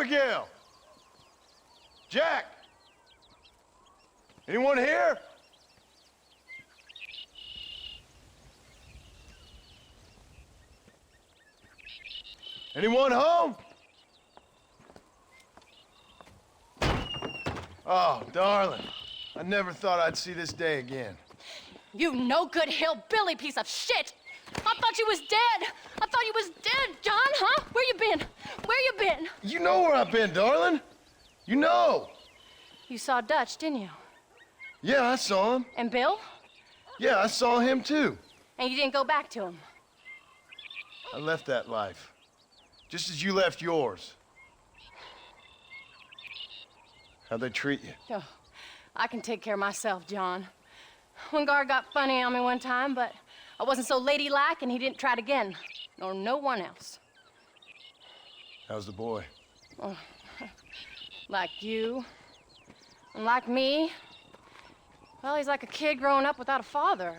Abigail! Jack! Anyone here? Anyone home? Oh, darling. I never thought I'd see this day again. You no-good hillbilly piece of shit! I thought you was dead! I thought you was dead, John, huh? Where you been? Where you been? You know where I've been, darling. You know. You saw Dutch, didn't you? Yeah, I saw him. And Bill? Yeah, I saw him too. And you didn't go back to him? I left that life. Just as you left yours. How'd they treat you? Oh, I can take care of myself, John. One guard got funny on me one time, but I wasn't so ladylike and he didn't try it again. Nor no one else. How's the boy? Oh, like you. And like me. Well, he's like a kid growing up without a father.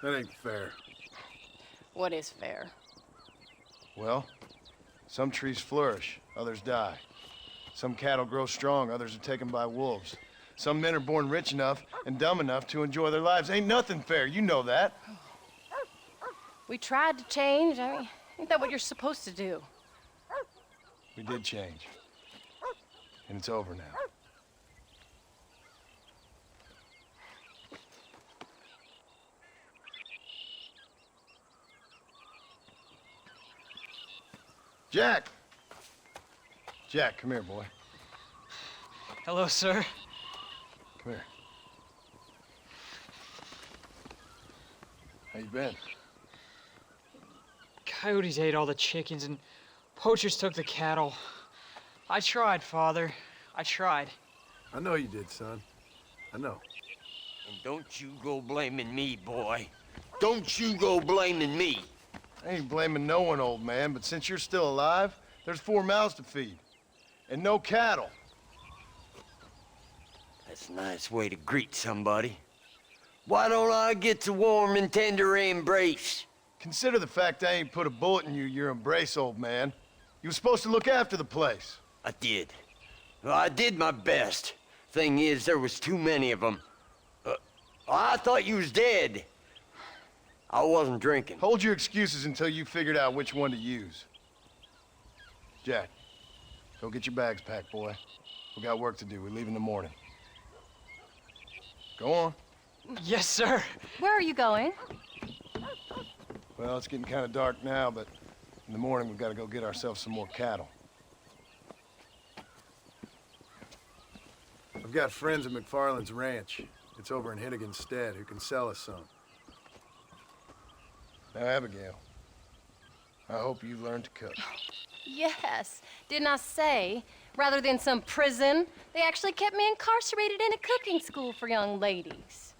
That ain't fair. What is fair? Well, some trees flourish, others die. Some cattle grow strong, others are taken by wolves. Some men are born rich enough and dumb enough to enjoy their lives. Ain't nothing fair, you know that. We tried to change. I mean, ain't that what you're supposed to do? We did change. And it's over now. Jack! Jack, come here, boy. Hello, sir. Come here. How you been? Coyotes ate all the chickens and poachers took the cattle. I tried, Father. I tried. I know you did, son. I know. And don't you go blaming me, boy. Don't you go blaming me. I ain't blaming no one, old man, but since you're still alive, there's 4 mouths to feed. And no cattle. That's a nice way to greet somebody. Why don't I get a warm and tender embrace? Consider the fact I ain't put a bullet in your embrace, old man. You were supposed to look after the place. I did. Well, I did my best. Thing is, there was too many of them. I thought you was dead. I wasn't drinking. Hold your excuses until you figured out which one to use. Jack, go get your bags packed, boy. We got work to do. We leave in the morning. Go on. Yes, sir. Where are you going? Well, it's getting kind of dark now, but in the morning we've got to go get ourselves some more cattle. I've got friends at McFarland's ranch. It's over in Hinnigan's Stead who can sell us some. Now, Abigail, I hope you learned to cook. Yes. Didn't I say, rather than some prison, they actually kept me incarcerated in a cooking school for young ladies.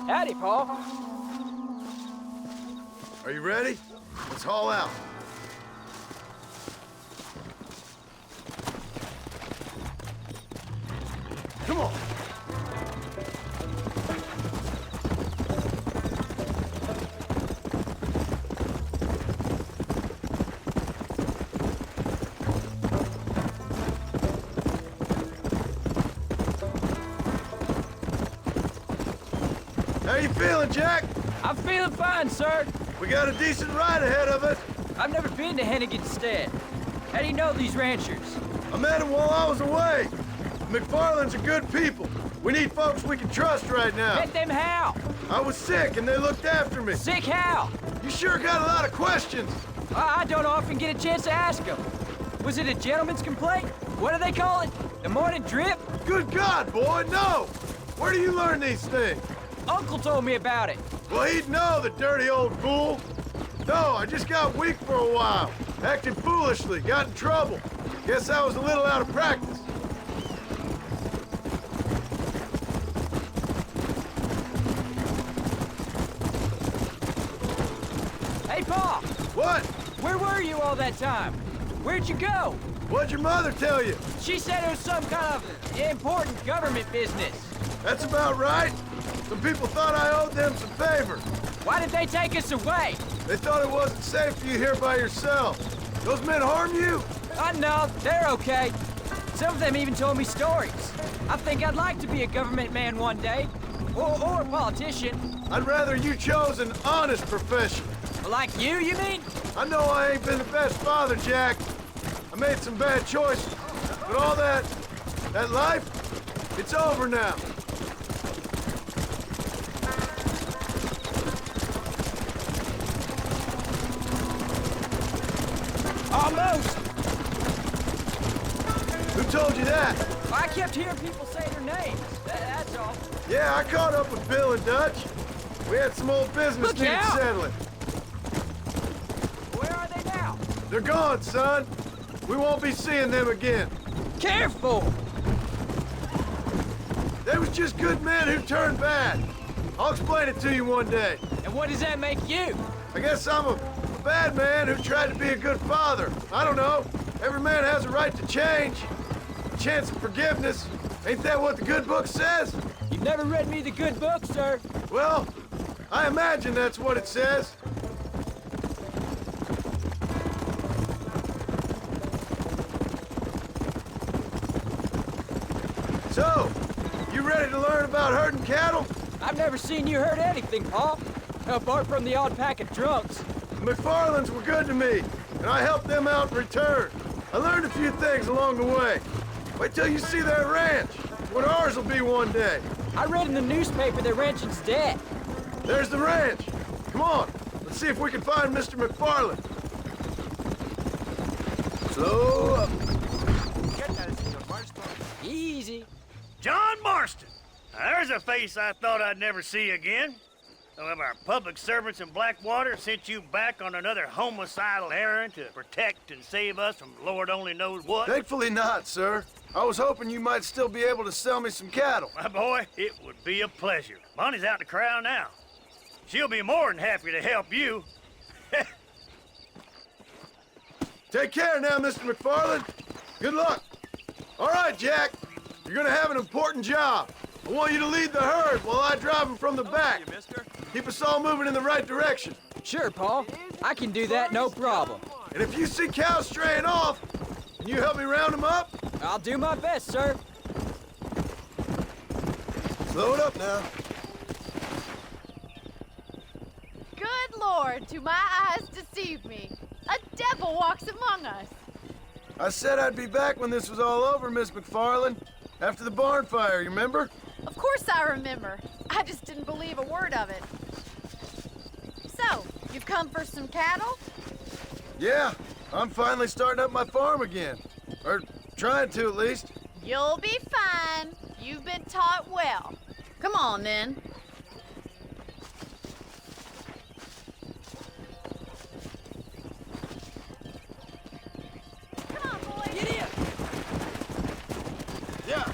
Howdy, Paul. Are you ready? Let's haul out. Come on. How you feeling, Jack? I'm feeling fine, sir. We got a decent ride ahead of us. I've never been to Hennigan's Stead. How do you know these ranchers? I met them while I was away. McFarland's are good people. We need folks we can trust right now. Met them how? I was sick and they looked after me. Sick how? You sure got a lot of questions. I don't often get a chance to ask them. Was it a gentleman's complaint? What do they call it? The morning drip? Good God, boy, no! Where do you learn these things? Uncle told me about it. Well, he'd know, the dirty old fool. No, I just got weak for a while. Acted foolishly, got in trouble. Guess I was a little out of practice. Hey, Pa! What? Where were you all that time? Where'd you go? What'd your mother tell you? She said it was some kind of important government business. That's about right. Some people thought I owed them some favor. Why did they take us away? They thought it wasn't safe for you here by yourself. Those men harm you? No, they're okay. Some of them even told me stories. I think I'd like to be a government man one day. Or a politician. I'd rather you chose an honest profession. Like you mean? I know I ain't been the best father, Jack. I made some bad choices. But all that life, it's over now. Almost. Who told you that? I kept hearing people say their names. That's all. Yeah, I caught up with Bill and Dutch. We had some old business Look needed out! settling. Where are they now? They're gone, son. We won't be seeing them again. Careful! They was just good men who turned bad. I'll explain it to you one day. And what does that make you? I guess I'm a bad man who tried to be a good father. I don't know. Every man has a right to change. A chance of forgiveness. Ain't that what the good book says? You've never read me the good book, sir. Well, I imagine that's what it says. So, you ready to learn about herding cattle? I've never seen you hurt anything, Pa. Apart from the odd pack of drunks. The McFarlands were good to me, and I helped them out in return. I learned a few things along the way. Wait till you see their ranch. What ours will be one day. I read in the newspaper that ranching's dead. There's the ranch. Come on, let's see if we can find Mr. McFarland. Slow up. Easy. John Marston. Now, there's a face I thought I'd never see again. Some of our public servants in Blackwater sent you back on another homicidal errand to protect and save us from Lord only knows what. Thankfully not, sir. I was hoping you might still be able to sell me some cattle. My boy, it would be a pleasure. Bonnie's out to corral now. She'll be more than happy to help you. Take care now, Mr. McFarland. Good luck. All right, Jack. You're gonna have an important job. I want you to lead the herd while I drive them from the back. Keep us all moving in the right direction. Sure, Pa. I can do that, no problem. And if you see cows straying off, can you help me round them up? I'll do my best, sir. Slow it up now. Good Lord, do my eyes deceive me? A devil walks among us. I said I'd be back when this was all over, Miss McFarland. After the barn fire, you remember? Of course I remember. I just didn't believe a word of it. So, you've come for some cattle? Yeah, I'm finally starting up my farm again. Or trying to, at least. You'll be fine. You've been taught well. Come on, then. Come on, boys. Get in! Yeah.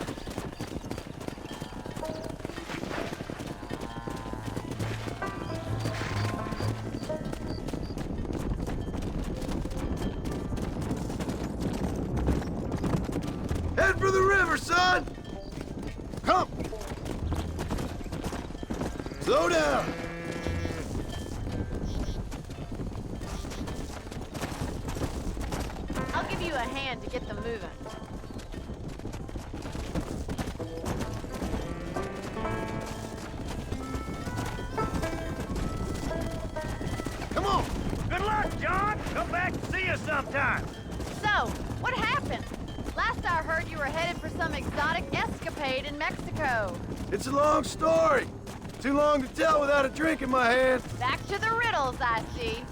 Head for the river, son! Come! Slow down! I'll give you a hand to get them moving. Come on! Good luck, John. Come back sometime. So, what happened? Last I heard you were headed for some exotic escapade in Mexico. It's a long story. Too long to tell without a drink in my hand. Back to the riddles, I see.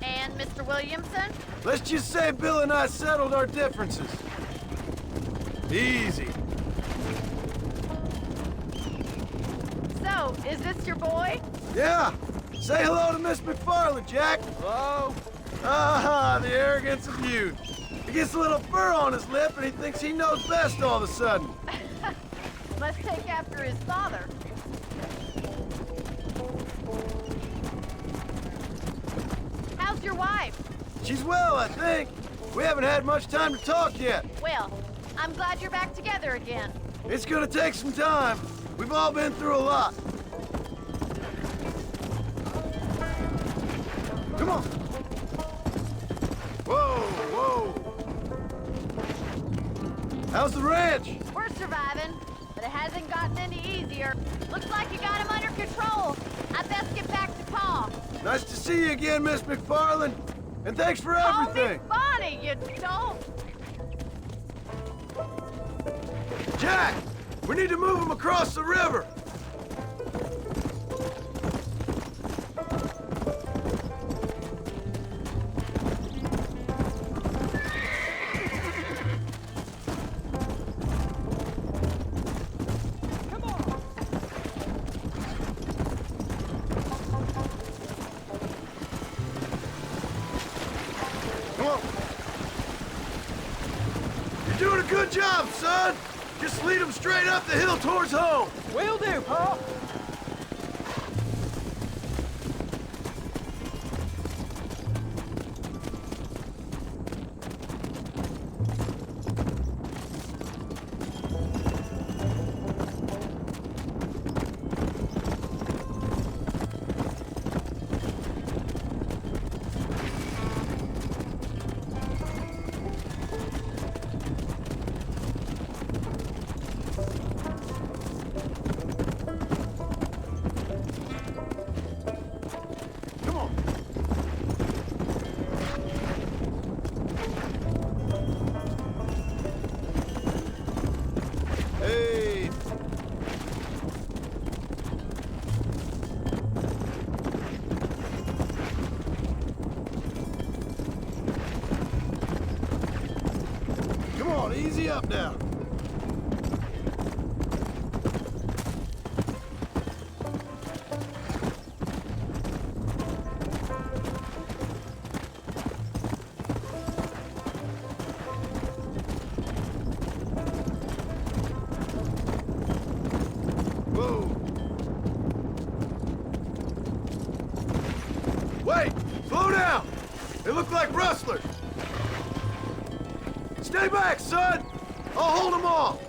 And Mr. Williamson? Let's just say Bill and I settled our differences. Easy. So, is this your boy? Yeah. Say hello to Miss McFarland, Jack. Hello? Ah, the arrogance of youth. He gets a little fur on his lip and he thinks he knows best all of a sudden. Must take after his father. How's your wife? She's well, I think. We haven't had much time to talk yet. Well, I'm glad you're back together again. It's gonna take some time. We've all been through a lot. Come on. Whoa, whoa. How's the ranch? We're surviving, but it hasn't gotten any easier. Looks like you got him under control. I best get back to Pa. Nice to see you again, Miss McFarland. And thanks for Call me everything. Bonnie, you don't. Jack, we need to move him across the river. Come on. You're doing a good job, son. Just lead him straight up the hill towards home. Will do, Pa. Come on. Hey. Come on, easy up now. Whoa. Wait! Slow down! They look like rustlers! Stay back, son! I'll hold them off!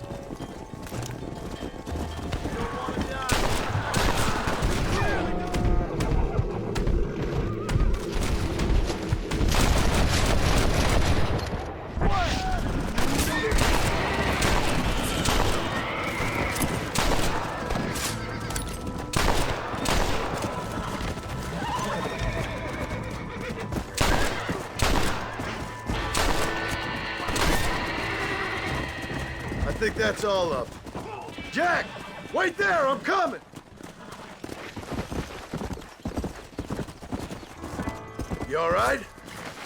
I think that's all of them. Jack! Wait there! I'm coming! You all right?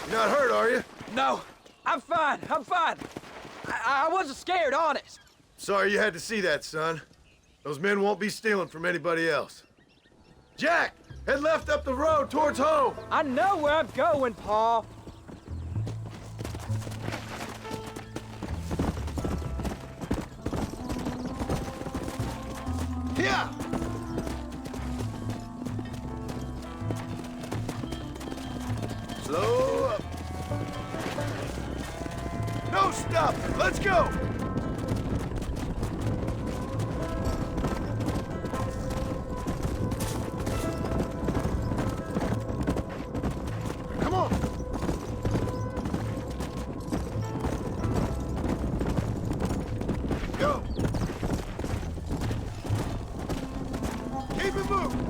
You're not hurt, are you? No, I'm fine. I'm fine. I wasn't scared, honest. Sorry you had to see that, son. Those men won't be stealing from anybody else. Jack! Head left up the road towards home! I know where I'm going, Pa. Here! Slow up. No stopping. Let's go! Come on! Go! Keep it moving!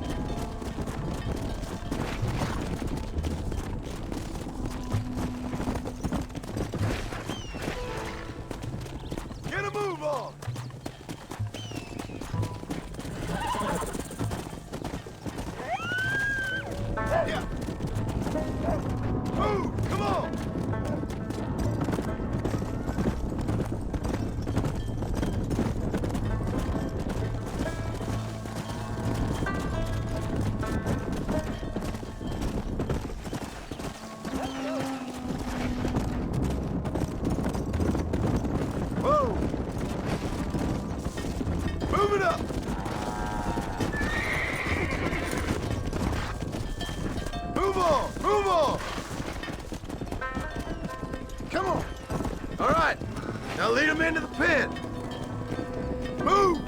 Now lead him into the pen. Move!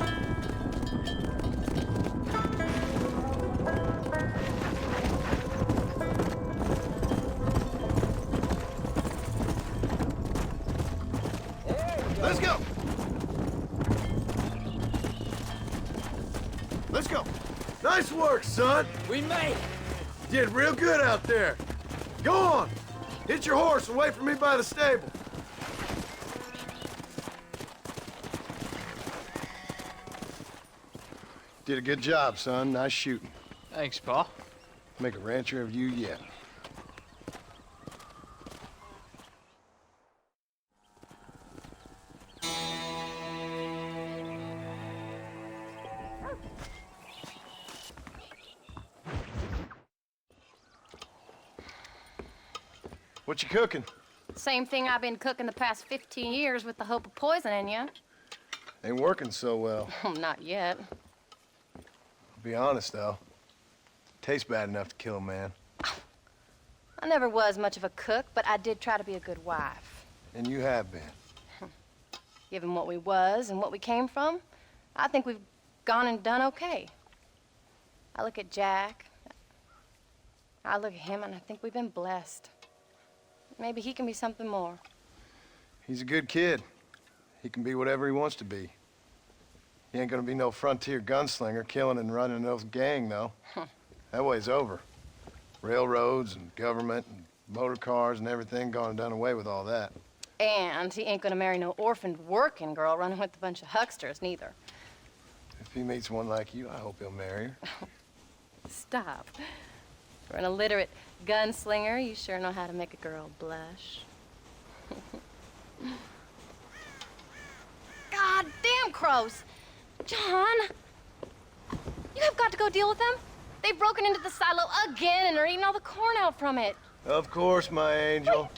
Let's go! Let's go! Nice work, son! We made it! You did real good out there. Go on! Hit your horse and wait for me by the stable. Did a good job, son. Nice shooting. Thanks, Pa. Make a rancher of you yet. What you cooking? Same thing I've been cooking the past 15 years with the hope of poisoning you. Ain't working so well. Not yet. Be honest, though. Tastes bad enough to kill a man. I never was much of a cook, but I did try to be a good wife. And you have been. Given what we was and what we came from, I think we've gone and done okay. I look at Jack, I look at him, and I think we've been blessed. Maybe he can be something more. He's a good kid. He can be whatever he wants to be. He ain't gonna be no frontier gunslinger killing and running no gang, though. That way's over. Railroads and government and motor cars and everything gone and done away with all that. And he ain't gonna marry no orphaned working girl running with a bunch of hucksters, neither. If he meets one like you, I hope he'll marry her. Stop. For an illiterate gunslinger, you sure know how to make a girl blush. God damn crows! John! You have got to go deal with them. They've broken into the silo again and are eating all the corn out from it. Of course, my angel.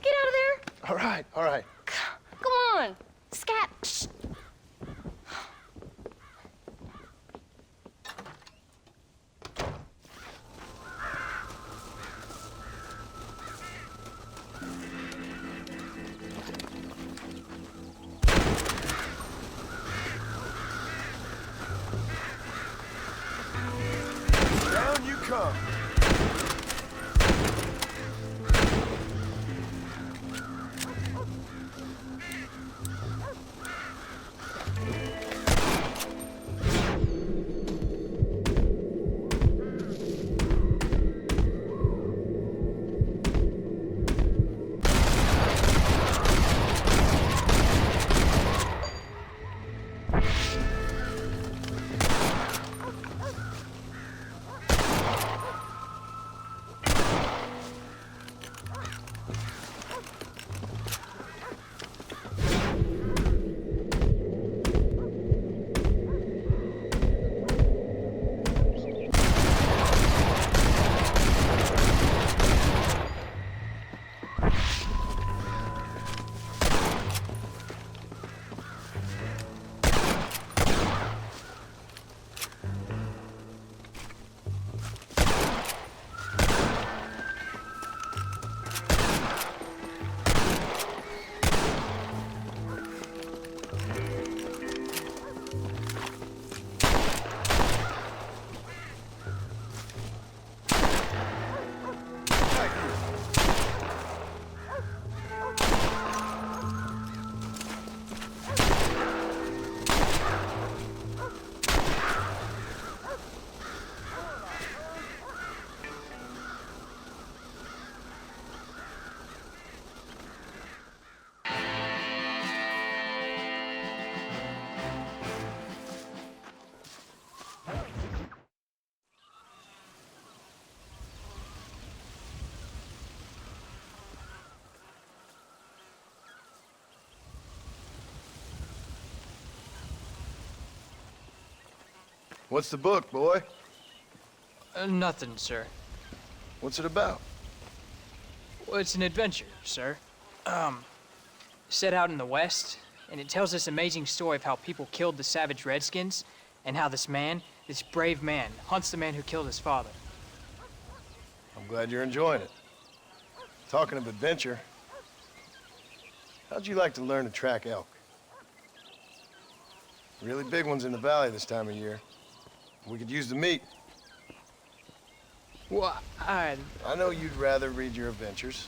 Get out of there! All right, all right. Go on! Scat! Shh. Down you come. What's the book, boy? Nothing, sir. What's it about? Well, it's an adventure, sir. Set out in the West, and it tells this amazing story of how people killed the savage Redskins, and how this man, this brave man, hunts the man who killed his father. I'm glad you're enjoying it. Talking of adventure, How'd you like to learn to track elk? Really big ones in the valley this time of year. We could use the meat. Well, I know you'd rather read your adventures.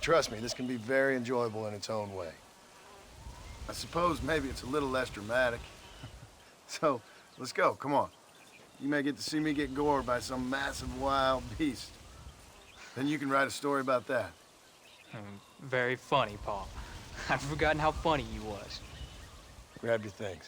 Trust me, this can be very enjoyable in its own way. I suppose maybe it's a little less dramatic. So, let's go, come on. You may get to see me get gored by some massive wild beast. Then you can write a story about that. Very funny, Paul. I've forgotten how funny you was. Grab your things.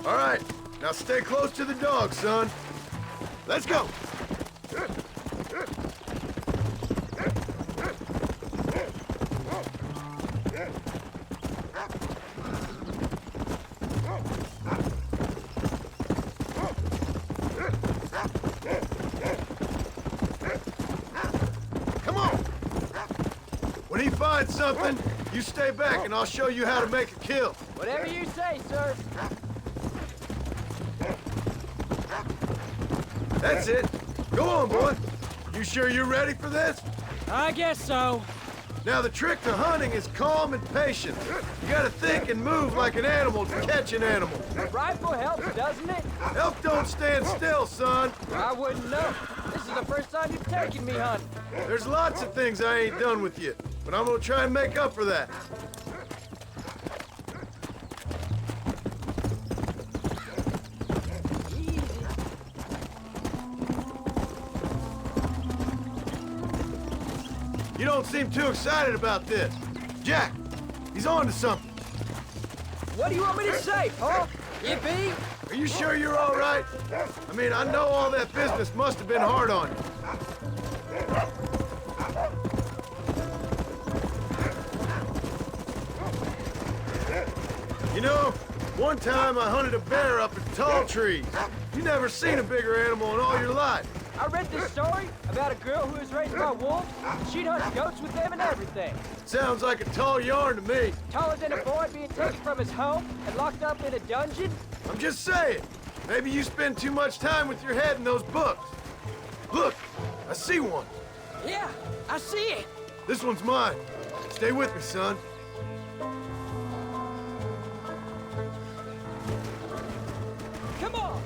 All right, now stay close to the dog, son. Let's go. Come on. When he finds something, you stay back and I'll show you how to make a kill. Whatever you say, sir. That's it. Go on, boy. You sure you're ready for this? I guess so. Now, the trick to hunting is calm and patient. You gotta think and move like an animal to catch an animal. Rifle helps, doesn't it? Elk don't stand still, son. I wouldn't know. This is the first time you've taken me hunting. There's lots of things I ain't done with you, but I'm gonna try and make up for that. You don't seem too excited about this. Jack, he's on to something. What do you want me to say, Paul? Yippee? Are you sure you're all right? I mean, I know all that business must have been hard on you. You know, one time I hunted a bear up in tall trees. You never seen a bigger animal in all your life. I read this story about a girl who was raised by wolves. She'd hunt goats with them and everything. Sounds like a tall yarn to me. Taller than a boy being taken from his home and locked up in a dungeon. I'm just saying, maybe you spend too much time with your head in those books. Look, I see one. Yeah, I see it. This one's mine. Stay with me, son. Come on.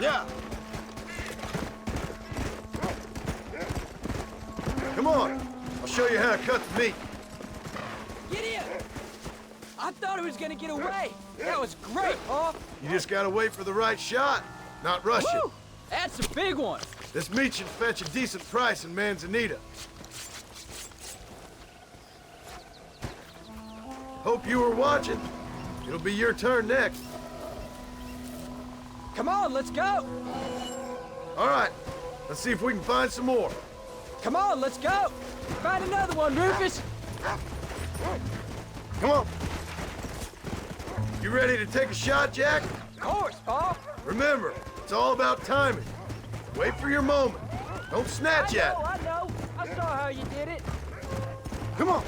Yeah. Come on. I'll show you how to cut the meat. Get in. I thought he was gonna get away. That was great, Paul. You just gotta wait for the right shot, not rush it. Woo! That's a big one. This meat should fetch a decent price in Manzanita. Hope you were watching. It'll be your turn next. Come on, let's go. All right, let's see if we can find some more. Come on, let's go. Find another one, Rufus. Come on. You ready to take a shot, Jack? Of course, Paul. Remember, it's all about timing. Wait for your moment. Don't snatch at it. I know. I saw how you did it. Come on.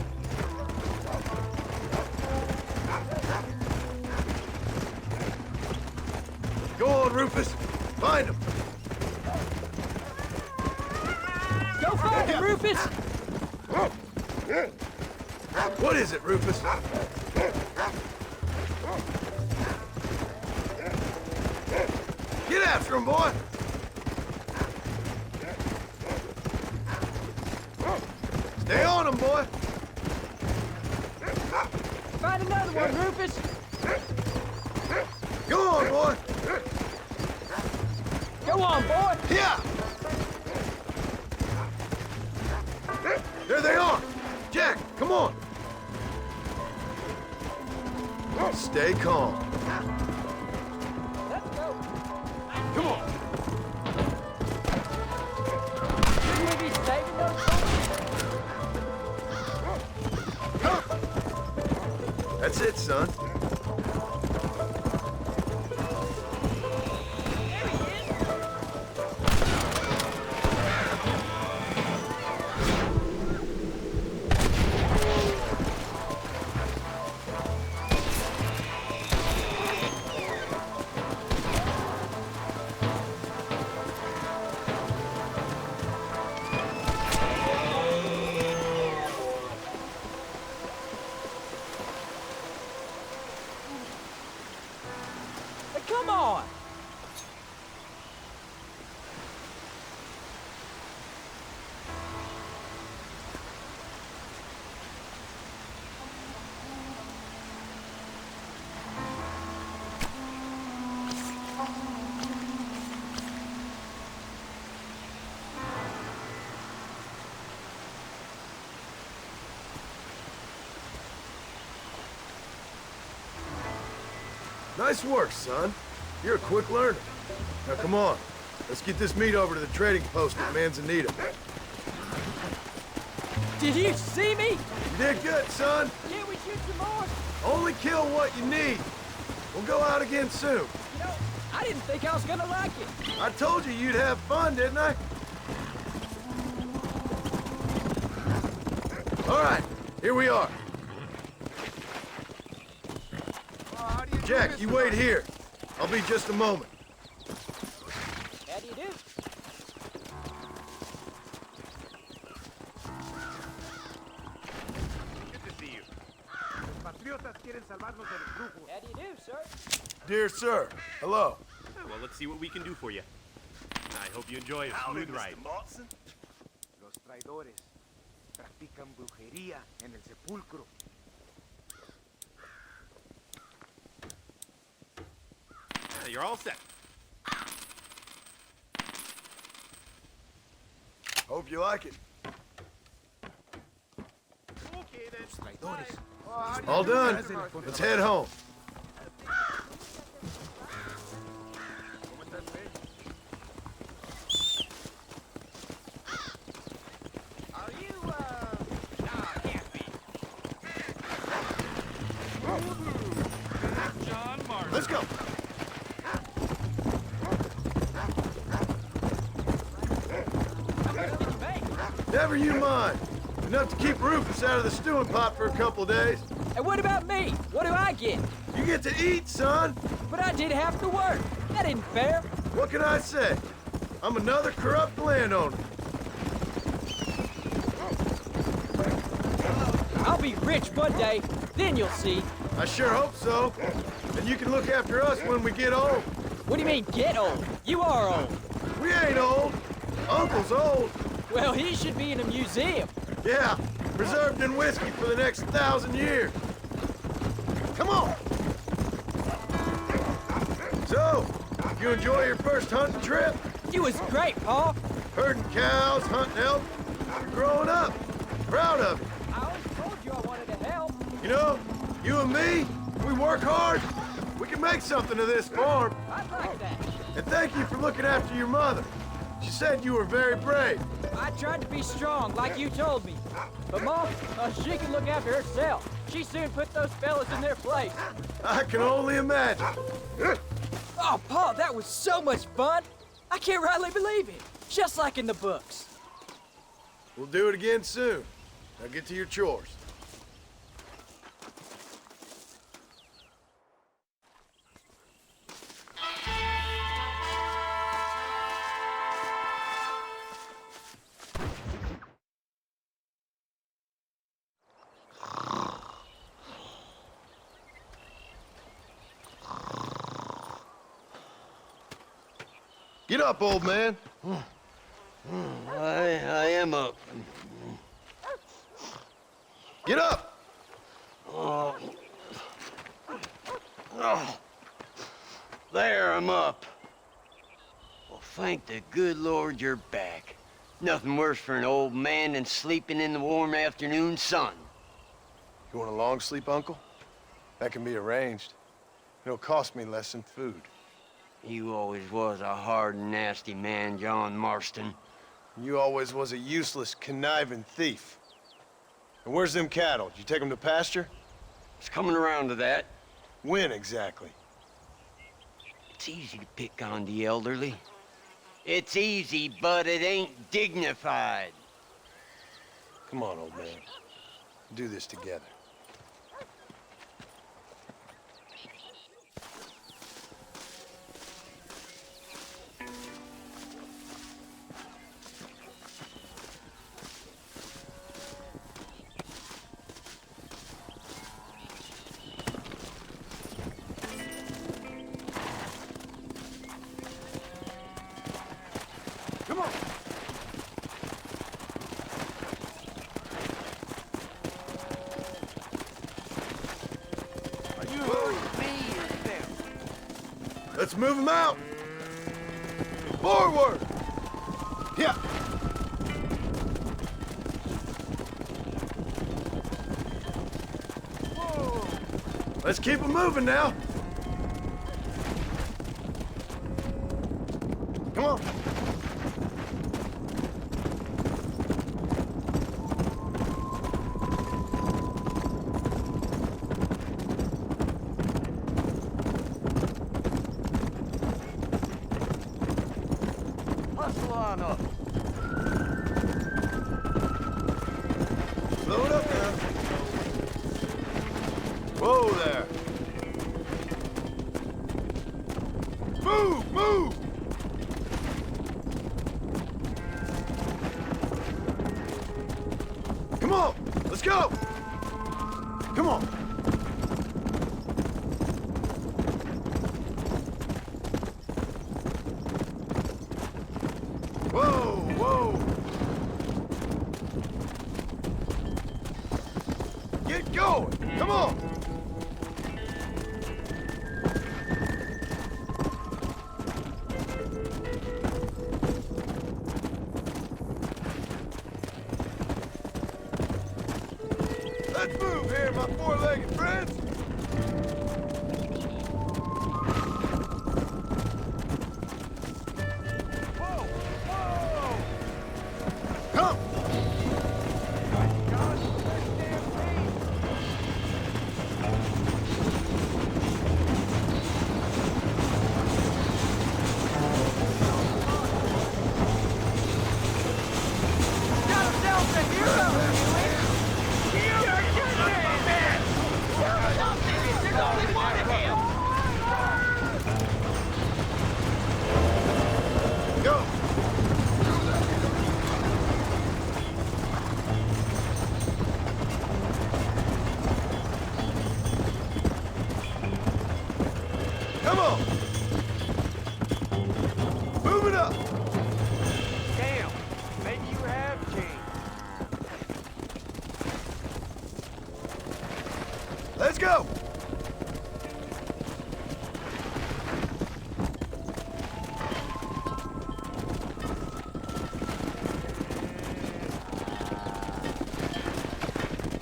Go on, Rufus. Find him. Go find him, Rufus. What is it, Rufus? Get after him, boy. Stay on him, boy. Find another one, Rufus. Go on, boy. Go on, boy. Yeah. There they are. Jack, come on. Stay calm. Let's go. Come on. Shouldn't we be saving those boys? That's it, son. Come on! Nice work, son. You're a quick learner. Now, come on. Let's get this meat over to the trading post at Manzanita. Did you see me? You did good, son. Can't we shoot some more? Only kill what you need. We'll go out again soon. You know, I didn't think I was gonna like it. I told you you'd have fun, didn't I? All right, here we are. Jack, you wait here. I'll be just a moment. How do you do? How do you do, sir? Dear sir, hello. Well, let's see what we can do for you. I hope you enjoy a smooth ride. Los traidores practican brujería en el sepulcro. You're all set. Hope you like it. Okay, then. Traidores. All done. Let's head home. Are you, can't be. John Marston. Let's go. Never you mind. Enough to keep Rufus out of the stewing pot for a couple of days. And what about me? What do I get? You get to eat, son. But I did half the work. That isn't fair. What can I say? I'm another corrupt landowner. I'll be rich one day. Then you'll see. I sure hope so. And you can look after us when we get old. What do you mean, get old? You are old. We ain't old. Uncle's old. Well, he should be in a museum. Yeah, preserved in whiskey for the next 1,000 years. Come on. So, you enjoy your first hunting trip? You was great, Pa. Herding cows, hunting elk. You're growing up. Proud of you. I always told you I wanted to help. You know, you and me, we work hard. We can make something of this farm. I'd like that. And thank you for looking after your mother. She said you were very brave. I tried to be strong, like you told me. But Mom, she can look after herself. She soon put those fellas in their place. I can only imagine. Oh, Pa, that was so much fun. I can't rightly believe it. Just like in the books. We'll do it again soon. Now get to your chores. Get up, old man. I am up. Get up! Oh. There, I'm up. Well, thank the good Lord you're back. Nothing worse for an old man than sleeping in the warm afternoon sun. You want a long sleep, Uncle? That can be arranged. It'll cost me less than food. You always was a hard and nasty man, John Marston. You always was a useless, conniving thief. And where's them cattle? Did you take them to pasture? It's coming around to that. When exactly? It's easy to pick on the elderly. It's easy, but it ain't dignified. Come on, old man. Do this together. Come on. Are you hurting me or them? Let's move them out! Forward! Yeah! Whoa! Let's keep them moving now! Come on! Hustle on up. Slow it up now. Whoa there. Move, move! Come on, let's go! Come on. Whoa, whoa! Get going! Come on! Let's move here, my four-legged friends! Whoa! Whoa! Come! God, that damn thing! Got himself a hero! Go! Come on! Move it up! Damn! Maybe you have changed. Let's go!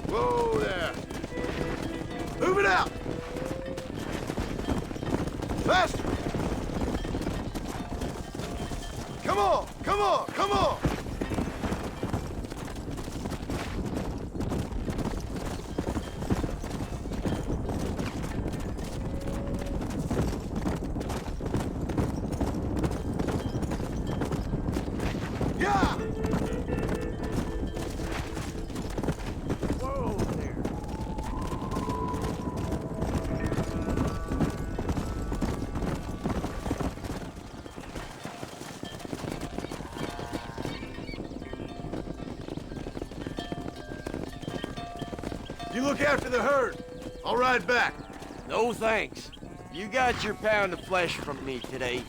Whoa there! Move it out! Faster! Come on! Come on! Come on! Yeah! Whoa there! You look after the herd. I'll ride back. No thanks. You got your pound of flesh from me today.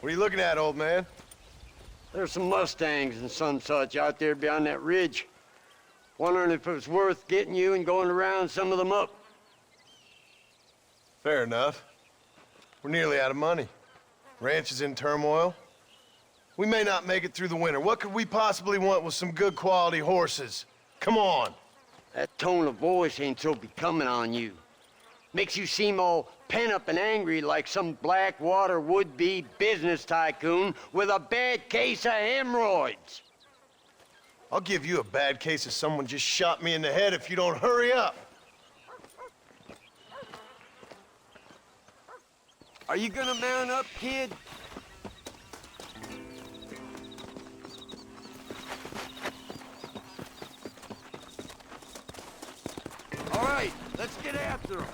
What are you looking at, old man? There's some Mustangs and some such out there beyond that ridge. Wondering if it was worth getting you and going around some of them up. Fair enough. We're nearly out of money. Ranch is in turmoil. We may not make it through the winter. What could we possibly want with some good quality horses? Come on. That tone of voice ain't so becoming on you. Makes you seem all pent up and angry like some Blackwater would-be business tycoon with a bad case of hemorrhoids. I'll give you a bad case of someone just shot me in the head if you don't hurry up. Are you gonna mount up, kid? All right, let's get after him.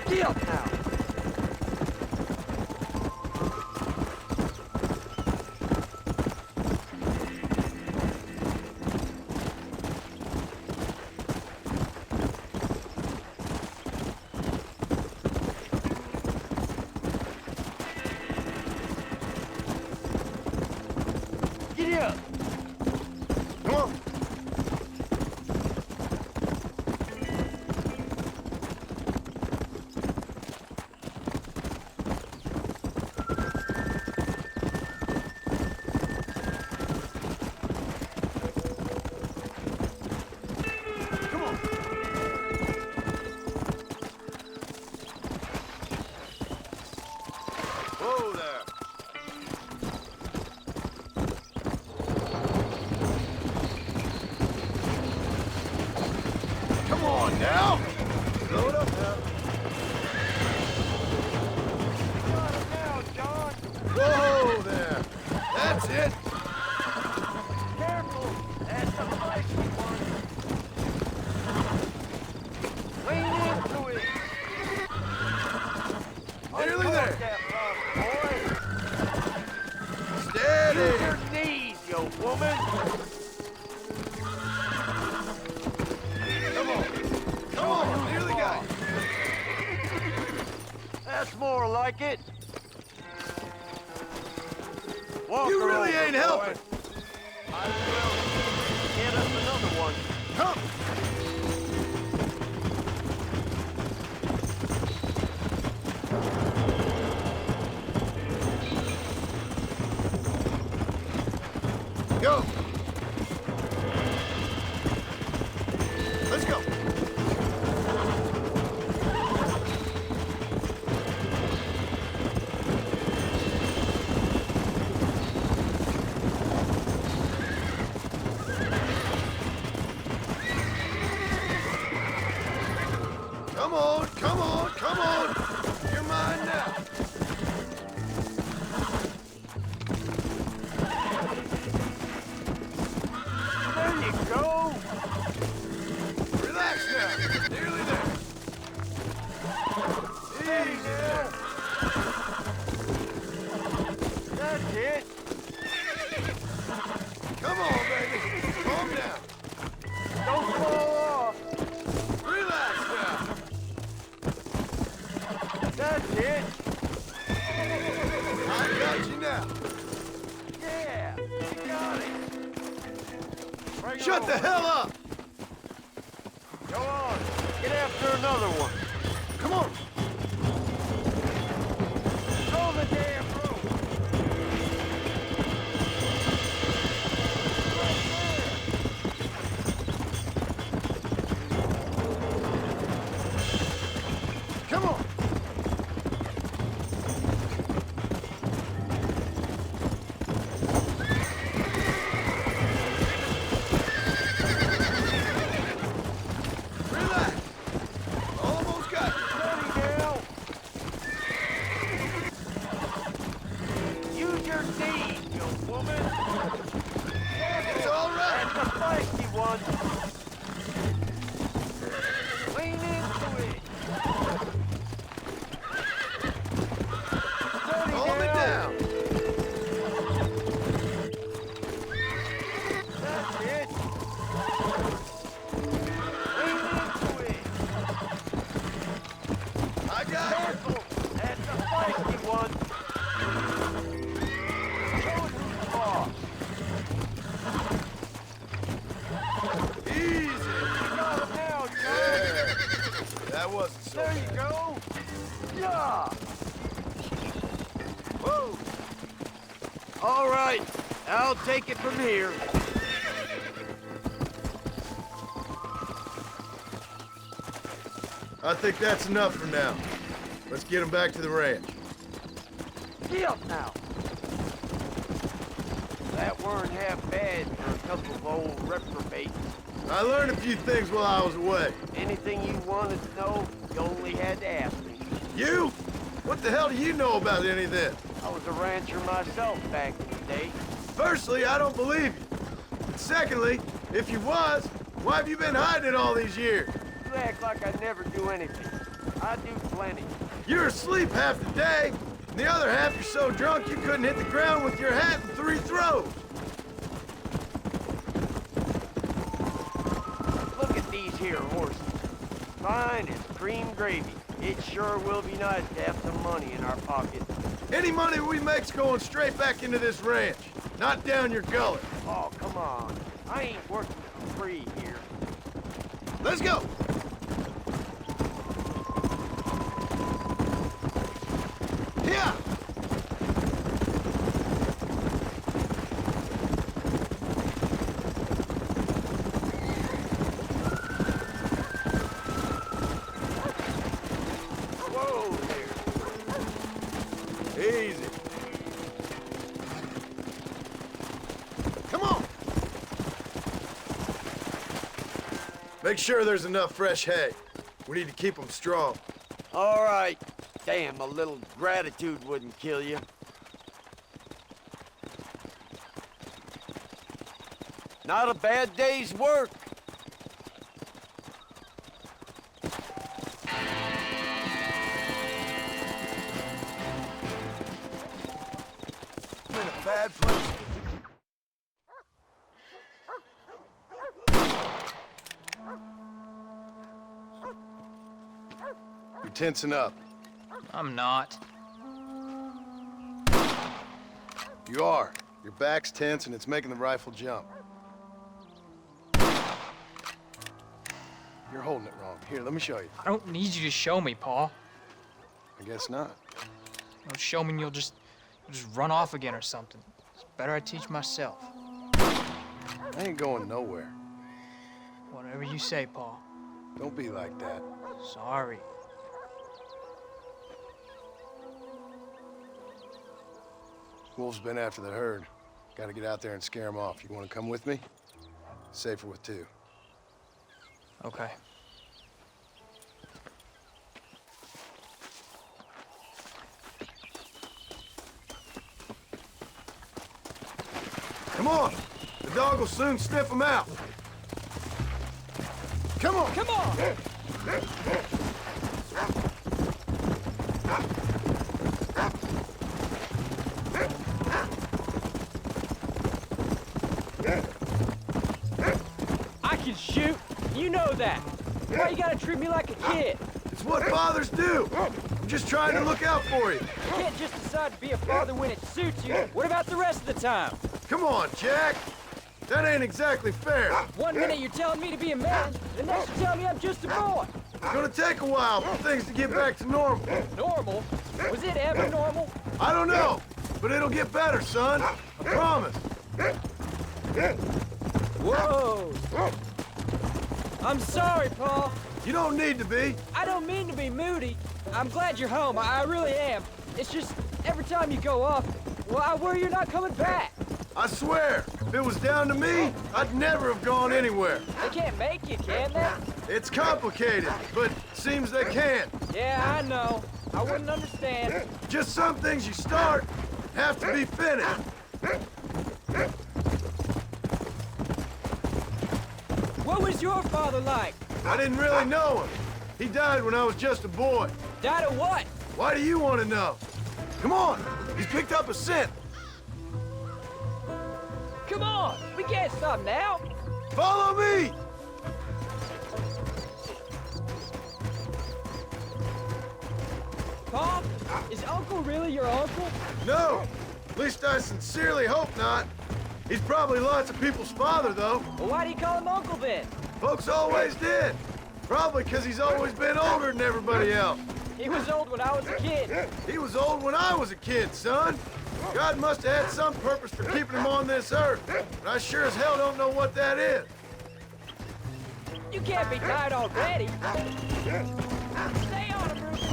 Get up now. Get up. Come on. Whoa there. Come on now. Slow it up now. Got him now, John. Whoa there. That's it. Careful. That's the feisty one. Lean into it. Nearly Uncork there. that rock, boy. Steady. Use your knees, you woman. Come on. Come on. Nearly got it. That's more like it. Walk You her really over, ain't boy. helping. Might as well get us another one. Come. Go. Let's go. Come on, come on, come on. You're mine now. There you go. Relax now. Nearly there. Steady Easy now. there. That's it. Come on, baby. Calm down. Don't fall off. Relax now. That's it. I got you now. Yeah, you got it. Bring it Shut the over. hell up. Go on. Get after another one. Come on. Throw the damn rope. Right there. Come on. Relax. Almost got it. Steady now. Use your knees, you woman. It's all right. That's the feisty one. Lean into it. Steady Calm it down. That's it. Lean into it. I got you. Careful. That's the feisty one. Show it who's boss. Easy. You got him now, John. Yeah. That wasn't so There you bad. go. Yeah. Whoa. All right, I'll take it from here. I think that's enough for now. Let's get him back to the ranch. Get up now. That weren't half bad for a couple of old reprobates. I learned a few things while I was away. Anything you wanted to know, you only had to ask me. You? What the hell do you know about any of this? I was a rancher myself back in the day. Firstly, I don't believe you. And secondly, if you was, why have you been hiding it all these years? You act like I never do anything. I do plenty. You're asleep half the day, and the other half you're so drunk you couldn't hit the ground with your hat in 3 throws. Look at these here horses. Fine as cream gravy. It sure will be nice to have some money in our pocket. Any money we make's going straight back into this ranch, not down your gullet. Oh, come on. I ain't working for free here. Let's go! Yeah! Whoa there. Easy. Come on! Make sure there's enough fresh hay. We need to keep them strong. All right. Damn, a little gratitude wouldn't kill you. Not a bad day's work. I'm in a bad place. You're tensing up. I'm not. You are. Your back's tense and it's making the rifle jump. You're holding it wrong. Here, let me show you. I don't need you to show me, Paul. I guess not. Don't show me and you'll just run off again or something. It's better I teach myself. I ain't going nowhere. Whatever you say, Paul. Don't be like that. Sorry. Wolves been after the herd. Gotta get out there and scare them off. You wanna come with me? Safer with 2. Okay. Come on! The dog will soon sniff them out. Come on! Come on! I can shoot. You know that. Why you gotta treat me like a kid? It's what fathers do. I'm just trying to look out for you. You can't just decide to be a father when it suits you. What about the rest of the time? Come on, Jack. That ain't exactly fair. One minute you're telling me to be a man, the next you're telling me I'm just a boy. It's gonna take a while for things to get back to normal. Normal? Was it ever normal? I don't know, but it'll get better, son. I promise. Whoa! I'm sorry, Paul. You don't need to be. I don't mean to be moody. I'm glad you're home. I really am. It's just every time you go off, well, I worry you're not coming back. I swear, if it was down to me, I'd never have gone anywhere. They can't make you, can they? It's complicated, but seems they can. Yeah, I know. I wouldn't understand. Just some things you start have to be finished. What was your father like? I didn't really know him. He died when I was just a boy. Died of what? Why do you want to know? Come on, he's picked up a scent. Come on, we can't stop now. Follow me! Paul, is Uncle really your uncle? No, at least I sincerely hope not. He's probably lots of people's father, though. Well, why do you call him Uncle then? Folks always did. Probably because he's always been older than everybody else. He was old when I was a kid. He was old when I was a kid, son. God must have had some purpose for keeping him on this earth, but I sure as hell don't know what that is. You can't be tired already. Stay on him, Rufus.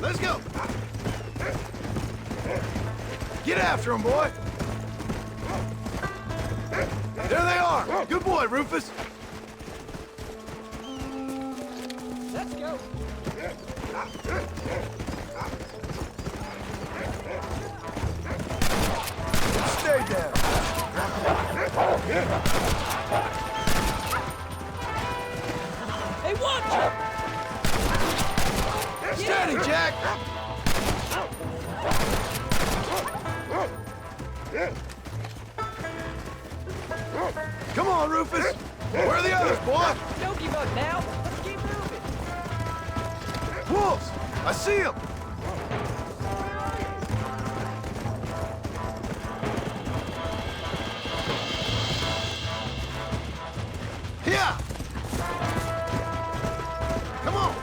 Let's go. Get after him, boy. There they are. Good boy, Rufus. Let's go. Stay down. Hey, watch it! Steady, Jack. Come on, Rufus. Where are the others, boy? Don't give up now. Let's keep moving. Wolves! I see them! Here! Come on!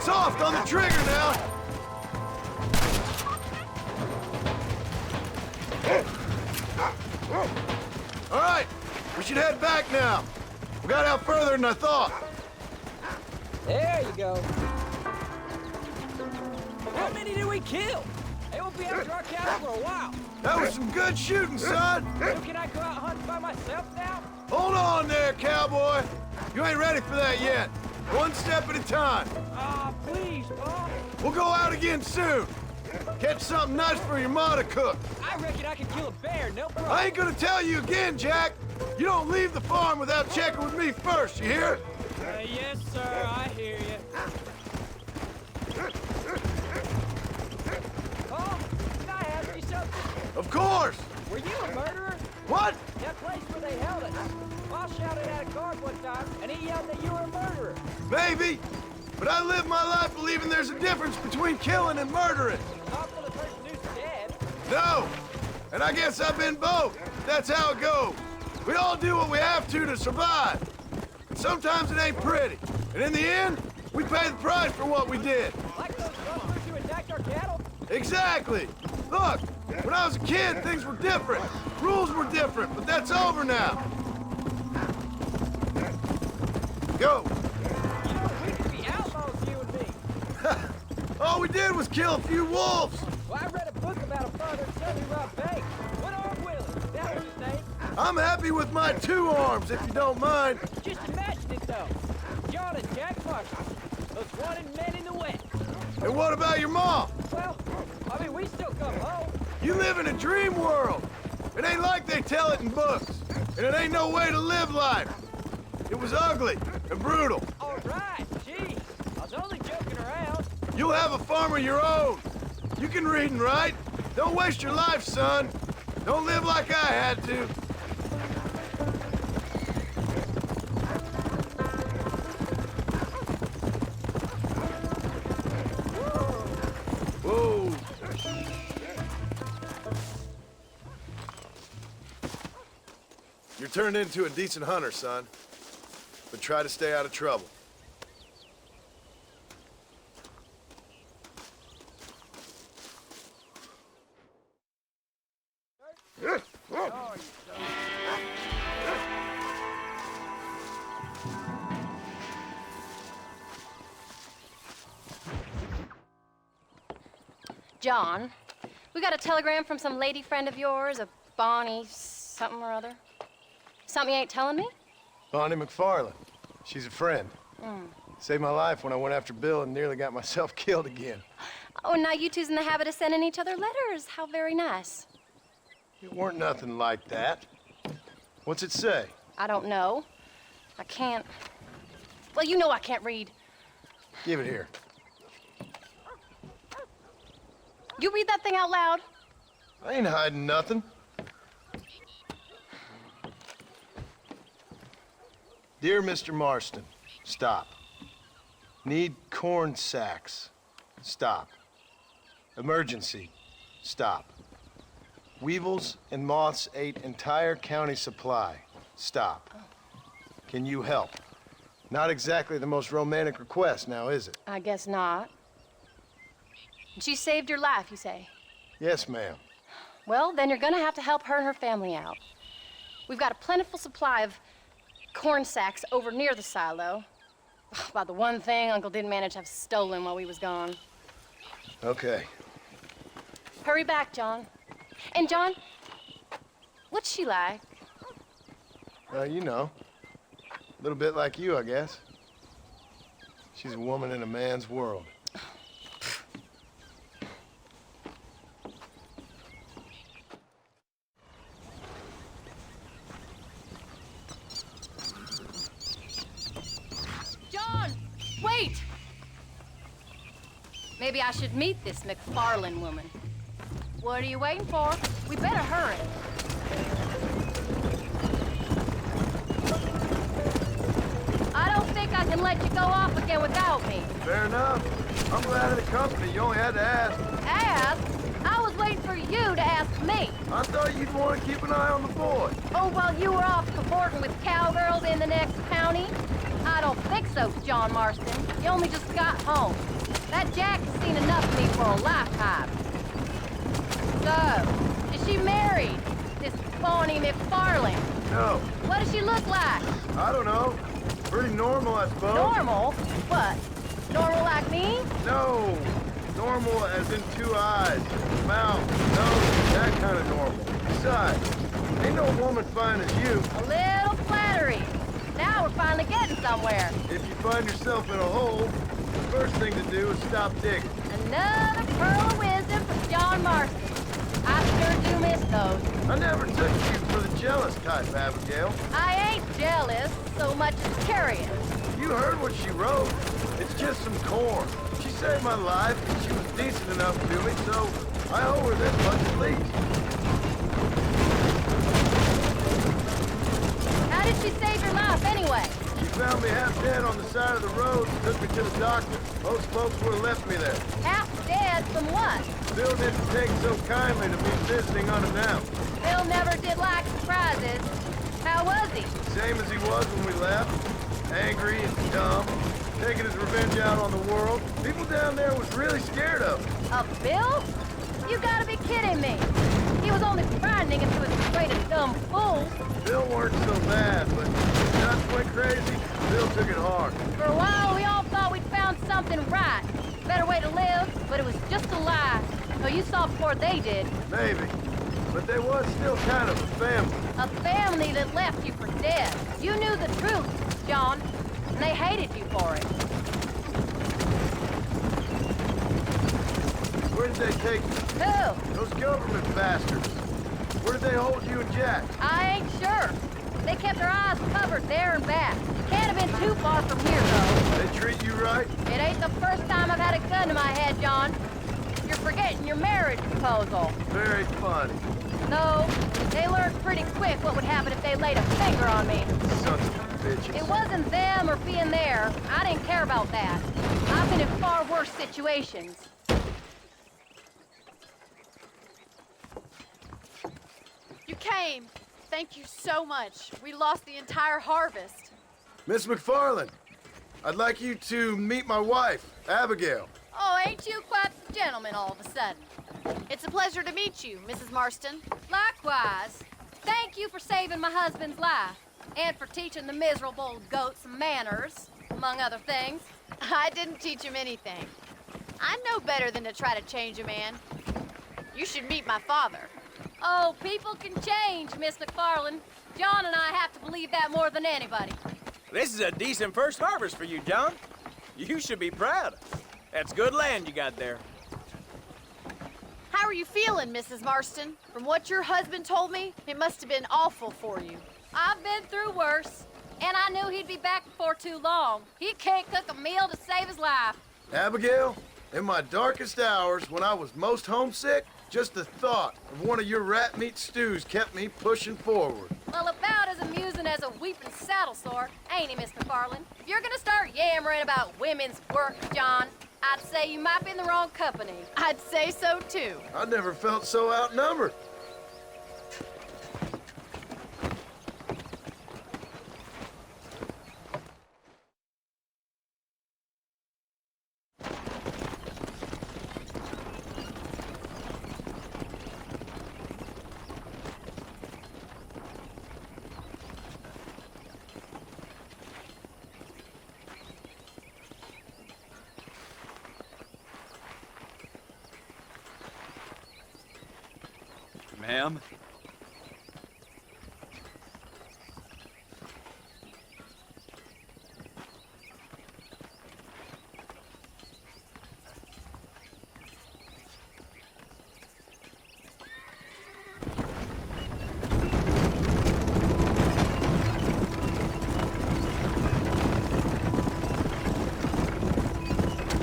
Soft on the trigger now! All right, we should head back now. We got out further than I thought. There you go. How many did we kill? They won't be after our cattle for a while. That was some good shooting, son. So can I go out hunting by myself now? Hold on there, cowboy. You ain't ready for that yet. One step at a time. Ah, please, Bob. We'll go out again soon. Catch something nice for your ma to cook. I reckon I could kill a bear, no problem. I ain't gonna tell you again, Jack. You don't leave the farm without checking with me first, you hear? Yes, sir, I hear you. Oh, can I ask you something? Of course. Were you a murderer? What? That place where they held us. I shouted at a guard one time, and he yelled that you were a murderer. Maybe. But I live my life believing there's a difference between killing and murdering. Not for the person who's dead. No. And I guess I've been both. That's how it goes. We all do what we have to survive. And sometimes it ain't pretty. And in the end, we pay the price for what we did. Like those rustlers who attacked our cattle? Exactly. Look, when I was a kid, things were different. Rules were different, but that's over now. Go. You know, we could be outlaws, you and me. All we did was kill a few wolves. Well, I read a book about a father and son who robbed banks. What arm Willie? That was his name. I'm happy with my 2 arms, if you don't mind. Just imagine it, though. John and Jack Marston, those wanted men in the West. And what about your mom? Well, I mean, we still come home. You live in a dream world. It ain't like they tell it in books. And it ain't no way to live life. It was ugly and brutal. All right, geez. I was only joking around. You'll have a farm of your own. You can read and write. Don't waste your life, son. Don't live like I had to. Whoa. You're turned into a decent hunter, son. But try to stay out of trouble. John, we got a telegram from some lady friend of yours, a Bonnie something or other. Something you ain't telling me? Bonnie McFarland. She's a friend. Saved my life when I went after Bill and nearly got myself killed again. Oh, and now you two's in the habit of sending each other letters. How very nice. It weren't nothing like that. What's it say? I don't know. I can't... Well, you know I can't read. Give it here. You read that thing out loud. I ain't hiding nothing. Dear Mr. Marston, stop. Need corn sacks. Stop. Emergency. Stop. Weevils and moths ate entire county supply. Stop. Can you help? Not exactly the most romantic request, now is it? I guess not. She saved your life, you say? Yes, ma'am. Well, then you're gonna have to help her and her family out. We've got a plentiful supply of corn sacks over near the silo. About the one thing Uncle didn't manage to have stolen while we was gone. Okay. Hurry back, John. And John, what's she like? You know. A little bit like you, I guess. She's a woman in a man's world. John, wait! Maybe I should meet this McFarlane woman. What are you waiting for? We better hurry. I don't think I can let you go off again without me. Fair enough. I'm glad of the company. You only had to ask. Ask? I was waiting for you to ask me. I thought you'd want to keep an eye on the boy. Oh, while you were off cavorting with cowgirls in the next county? I don't think so, John Marston. You only just got home. That Jack has seen enough of me for a lifetime. So, is she married? This Bonnie McFarlane? No, What does she look like? I don't know. Pretty normal, I suppose. Normal? What? Normal like me? No. Normal as in 2 eyes, mouth, nose, that kind of normal. Besides, ain't no woman fine as you. A little flattery. Now we're finally getting somewhere. If you find yourself in a hole, the first thing to do is stop digging. Another pearl of wisdom from John Marston. I sure do miss those. I never took you for the jealous type, Abigail. I ain't jealous so much as curious. You heard what she wrote. It's just some corn. She saved my life, and she was decent enough to me, so I owe her this much at least. How did she save your life anyway? She found me half dead on the side of the road and took me to the doctor. Most folks would have left me there. Half dead from what? Bill didn't take so kindly to me visiting unannounced. Bill never did like surprises. How was he? Same as he was when we left. Angry and dumb. Taking his revenge out on the world. People down there was really scared of him. Of Bill? You gotta be kidding me. He was only frightening if he was afraid of dumb fools. Bill weren't so bad, but when Dutch went crazy, Bill took it hard. For a while, we all thought we'd found something right. Better way to live, but it was just a lie. So you saw before they did. Maybe. But they was still kind of a family. A family that left you for dead. You knew the truth, John, and they hated you for it. Where did they take you? Who? Those government bastards. Where did they hold you and Jack? I ain't sure. They kept their eyes covered there and back. Can't have been too far from here, though. They treat you right? It ain't the first time I've had a gun to my head, John. You're forgetting your marriage proposal. Very funny. No, they learned pretty quick what would happen if they laid a finger on me. Sons of bitches. It wasn't them or being there. I didn't care about that. I've been in far worse situations. You came. Thank you so much. We lost the entire harvest. Miss McFarlane, I'd like you to meet my wife, Abigail. Oh, ain't you quite the gentleman all of a sudden? It's a pleasure to meet you, Mrs. Marston. Likewise. Thank you for saving my husband's life. And for teaching the miserable goat some manners, among other things. I didn't teach him anything. I know better than to try to change a man. You should meet my father. Oh, people can change, Miss McFarlane. John and I have to believe that more than anybody. This is a decent first harvest for you, John. You should be proud. That's good land you got there. How are you feeling, Mrs. Marston? From what your husband told me, it must have been awful for you. I've been through worse, and I knew he'd be back before too long. He can't cook a meal to save his life. Abigail, in my darkest hours, when I was most homesick, Just the thought of one of your rat meat stews kept me pushing forward. Well, about as amusing as a weeping saddle sore, ain't he, Mr. Farland? If you're gonna start yammering about women's work, John, I'd say you might be in the wrong company. I'd say so, too. I never felt so outnumbered. Ma'am?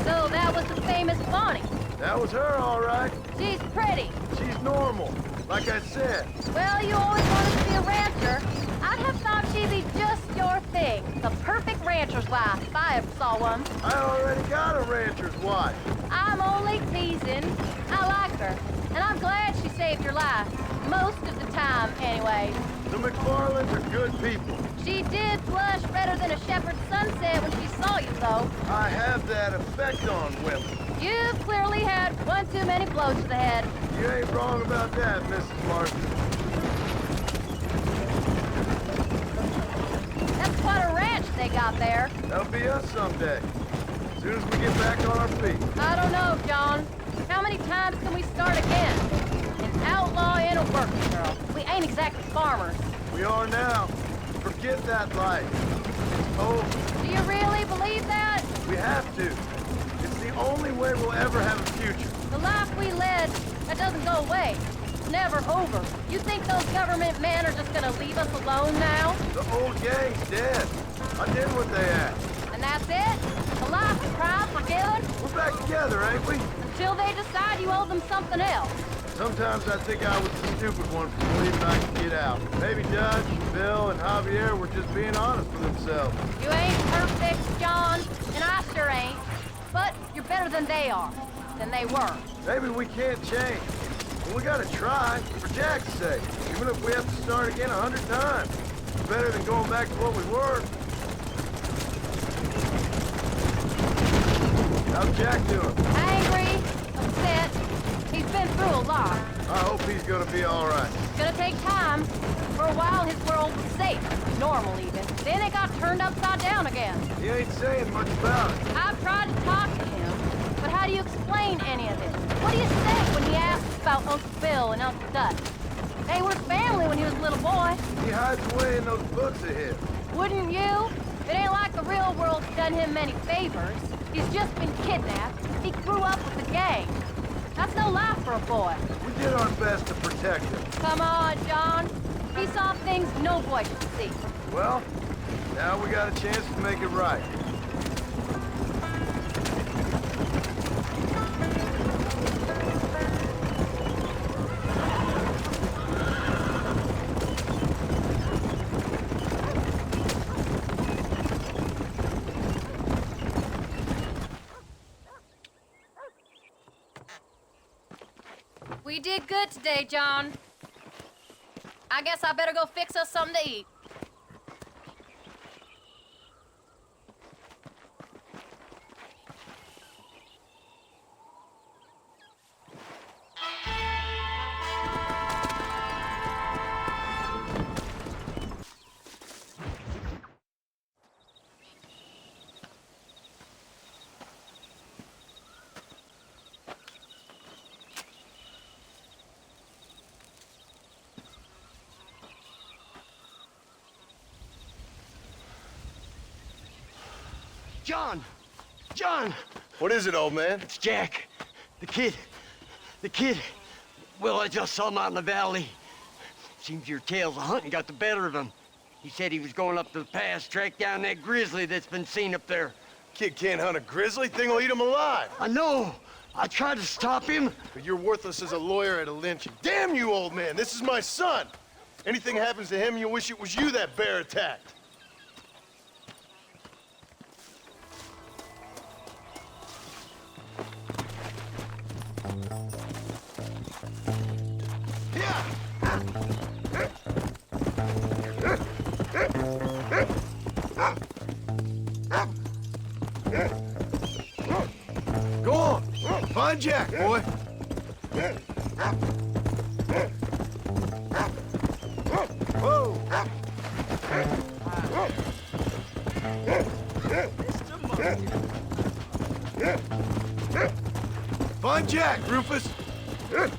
So that was the famous Bonnie. That was her, all right. She's pretty. She's normal, like I said. Well, you always wanted to be a rancher. I'd have thought she'd be just your thing. The perfect rancher's wife, if I ever saw one. I already got a rancher's wife. I'm only teasing. I like her, and I'm glad she saved your life. Most of the time, anyway. The McFarlands are good people. She did blush redder than a shepherd's sunset when she saw you, though. I have that effect on women. You've clearly had one too many blows to the head. You ain't wrong about that, Mrs. Marston. That's quite a ranch they got there. That'll be us someday. As soon as we get back on our feet. I don't know, John. How many times can we start again? An outlaw and a working girl. We ain't exactly farmers. We are now. Forget that life. It's over. Do you really believe that? We have to. It's the only way we'll ever have a future. The life we led, that doesn't go away. It's never over. You think those government men are just gonna leave us alone now? The old gang's dead. I did what they asked. And that's it? The life and crime forgiven? We're back together, ain't we? Until they decide you owe them something else. Sometimes I think I was the stupid one for believing I could get out. Maybe Dutch, Bill, and Javier were just being honest with themselves. You ain't perfect, John, and I sure ain't. But you're better than they are, than they were. Maybe we can't change. But we gotta try, for Jack's sake. Even if we have to start again 100 times. It's better than going back to what we were. How's Jack doing? Angry, upset. He's been through a lot. I hope he's gonna be all right. It's gonna take time. For a while, his world was safe, normal even. Then it got turned upside down again. He ain't saying much about it. I've tried to talk to him, but how do you explain any of this? What do you say when he asks about Uncle Bill and Uncle Dutch? They were family when he was a little boy. He hides away in those books of his. Wouldn't you? It ain't like the real world's done him many favors. He's just been kidnapped. He grew up with the gang. That's no life for a boy. We did our best to protect him. Come on, John. He saw things no boy could see. Well, now we got a chance to make it right. We did good today, John. I guess I better go fix us something to eat. John! John! What is it, old man? It's Jack. The kid. The kid. Well, I just saw him out in the valley. Seems your tales of hunting got the better of him. He said he was going up to the pass, track down that grizzly that's been seen up there. Kid can't hunt a grizzly. Thing will eat him alive. I know. I tried to stop him. But you're worthless as a lawyer at a lynching. Damn you, old man! This is my son! Anything happens to him, you'll wish it was you that bear attacked. Go on! Find Jack, boy! Whoa! Find Jack, Rufus! Come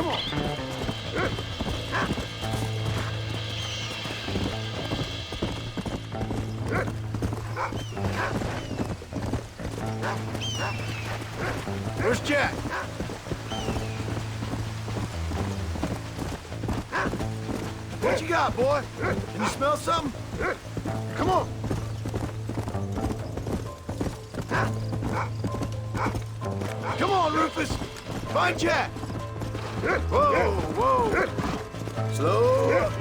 on! Where's Jack? What you got, boy? Can you smell something? Come on. Come on, Rufus. Find Jack. Whoa, whoa. Slow up.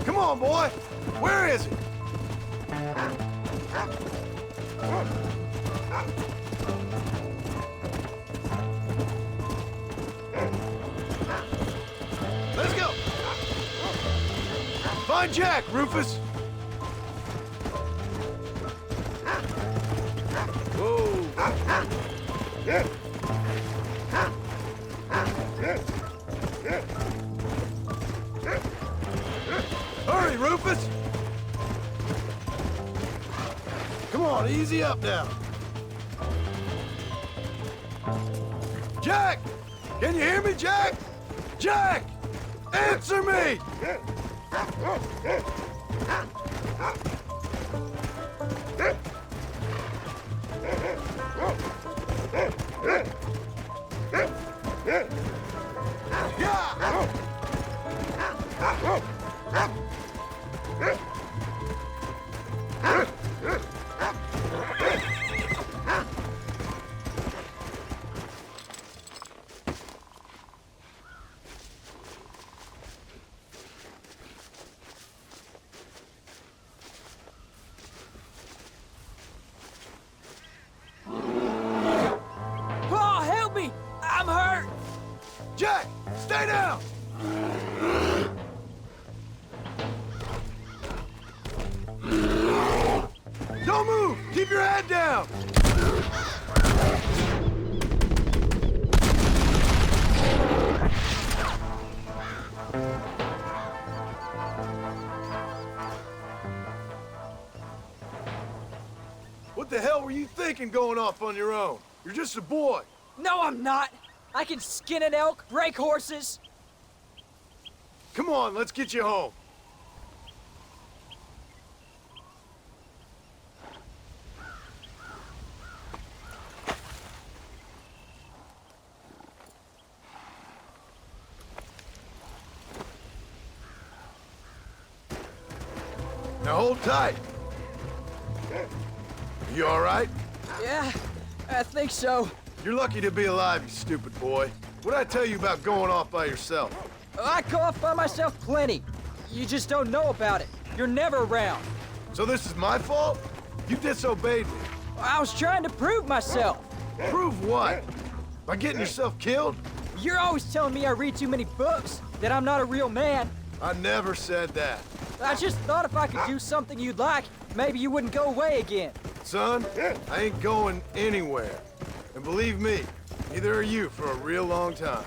Come on, boy. Where is he? Let's go. Find Jack, Rufus. Whoa. Hurry, Rufus! Come on, easy up now. Jack! Can you hear me, Jack? Jack! Answer me! Jack, stay down! Don't move! Keep your head down! What the hell were you thinking going off on your own? You're just a boy. No, I'm not! I can skin an elk, break horses. Come on, let's get you home. Now hold tight. You all right? Yeah, I think so. You're lucky to be alive, you stupid boy. What'd I tell you about going off by yourself? I go off by myself plenty. You just don't know about it. You're never around. So this is my fault? You disobeyed me. I was trying to prove myself. Prove what? By getting yourself killed? You're always telling me I read too many books, that I'm not a real man. I never said that. I just thought if I could do something you'd like, maybe you wouldn't go away again. Son, I ain't going anywhere. And believe me, neither are you for a real long time.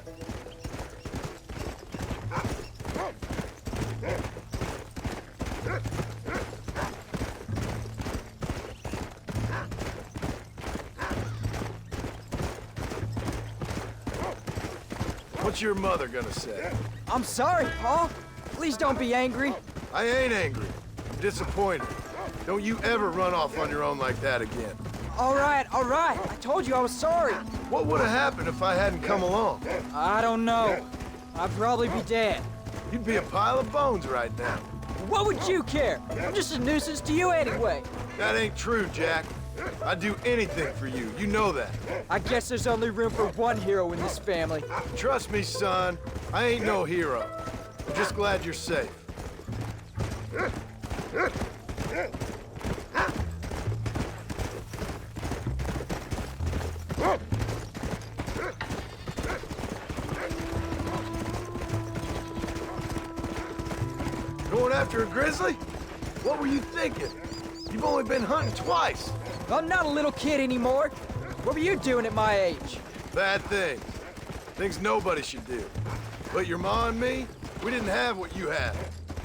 What's your mother gonna say? I'm sorry, Paul. Please don't be angry. I ain't angry. I'm disappointed. Don't you ever run off on your own like that again. All right. I told you I was sorry. What would have happened if I hadn't come along? I don't know. I'd probably be dead. You'd be a pile of bones right now. What would you care? I'm just a nuisance to you anyway. That ain't true, Jack. I'd do anything for you. You know that. I guess there's only room for one hero in this family. Trust me, son. I ain't no hero. I'm just glad you're safe. Going after a grizzly? What were you thinking? You've only been hunting twice. I'm not a little kid anymore. What were you doing at my age? Bad things. Things nobody should do. But your ma and me, we didn't have what you have.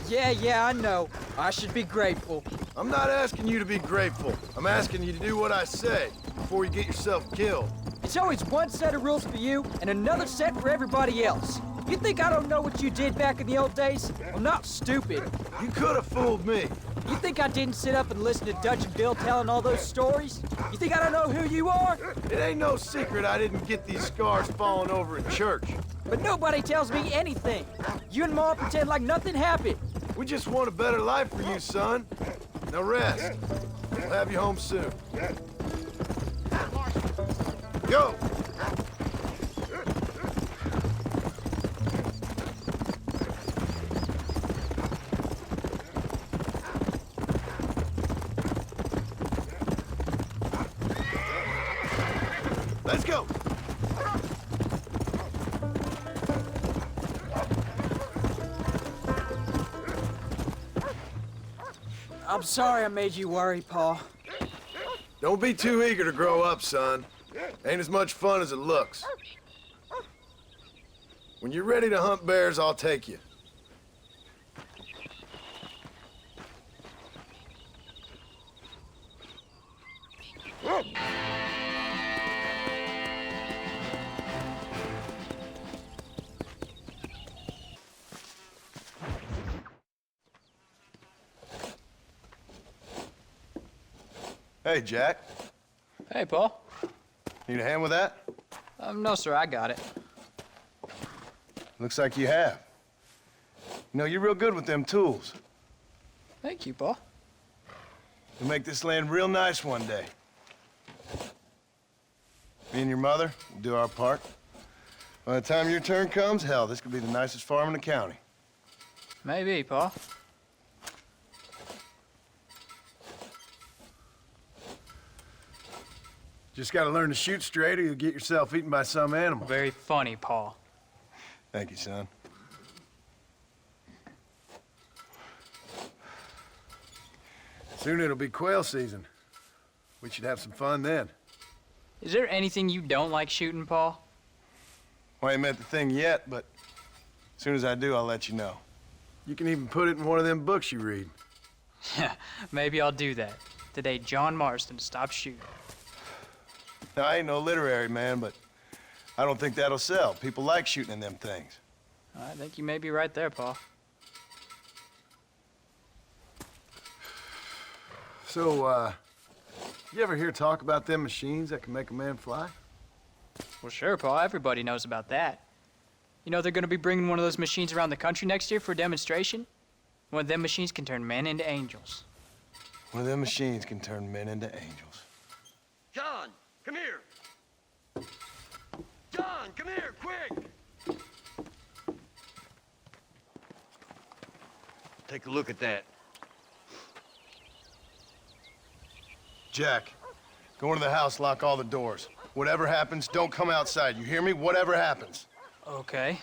Yeah, I know. I should be grateful. I'm not asking you to be grateful. I'm asking you to do what I say before you get yourself killed. It's always one set of rules for you and another set for everybody else. You think I don't know what you did back in the old days? I'm not stupid. You could have fooled me. You think I didn't sit up and listen to Dutch and Bill telling all those stories? You think I don't know who you are? It ain't no secret I didn't get these scars falling over in church. But nobody tells me anything. You and Ma pretend like nothing happened. We just want a better life for you, son. Now rest. We'll have you home soon. Go! Let's go! I'm sorry I made you worry, Pa. Don't be too eager to grow up, son. Ain't as much fun as it looks. When you're ready to hunt bears, I'll take you. Hey, Jack. Hey, Paul. Need a hand with that? No, sir, I got it. Looks like you have. You know, you're real good with them tools. Thank you, Paul. You'll make this land real nice one day. Me and your mother will do our part. By the time your turn comes, hell, this could be the nicest farm in the county. Maybe, Paul. Just gotta learn to shoot straight or you'll get yourself eaten by some animal. Very funny, Paul. Thank you, son. Soon it'll be quail season. We should have some fun then. Is there anything you don't like shooting, Paul? Well, I ain't met the thing yet, but as soon as I do, I'll let you know. You can even put it in one of them books you read. Yeah, maybe I'll do that. Today, John Marston stopped shooting. Now, I ain't no literary man, but I don't think that'll sell. People like shooting in them things. I think you may be right there, Paul. So, you ever hear talk about them machines that can make a man fly? Well, sure, Paul. Everybody knows about that. You know they're going to be bringing one of those machines around the country next year for a demonstration? One of them machines can turn men into angels. One of them machines can turn men into angels. John, come here. John, come here, quick. Take a look at that. Jack, go into the house, lock all the doors. Whatever happens, don't come outside. You hear me? Whatever happens. Okay.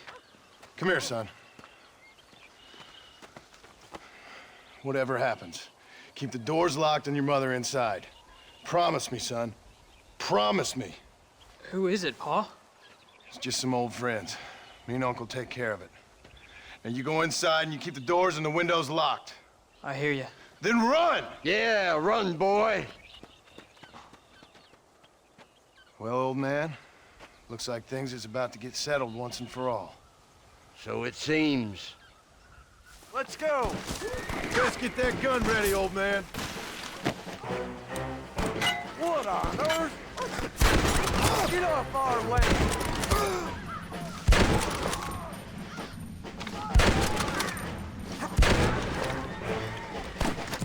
Come here, son. Whatever happens, keep the doors locked and your mother inside. Promise me, son. Promise me. Who is it, Paul? It's just some old friends. Me and Uncle take care of it. Now you go inside and you keep the doors and the windows locked. I hear you. Then run! Yeah, run, boy. Well, old man, looks like things is about to get settled once and for all. So it seems. Let's go! Let's get that gun ready, old man. What What on earth? Get off our land!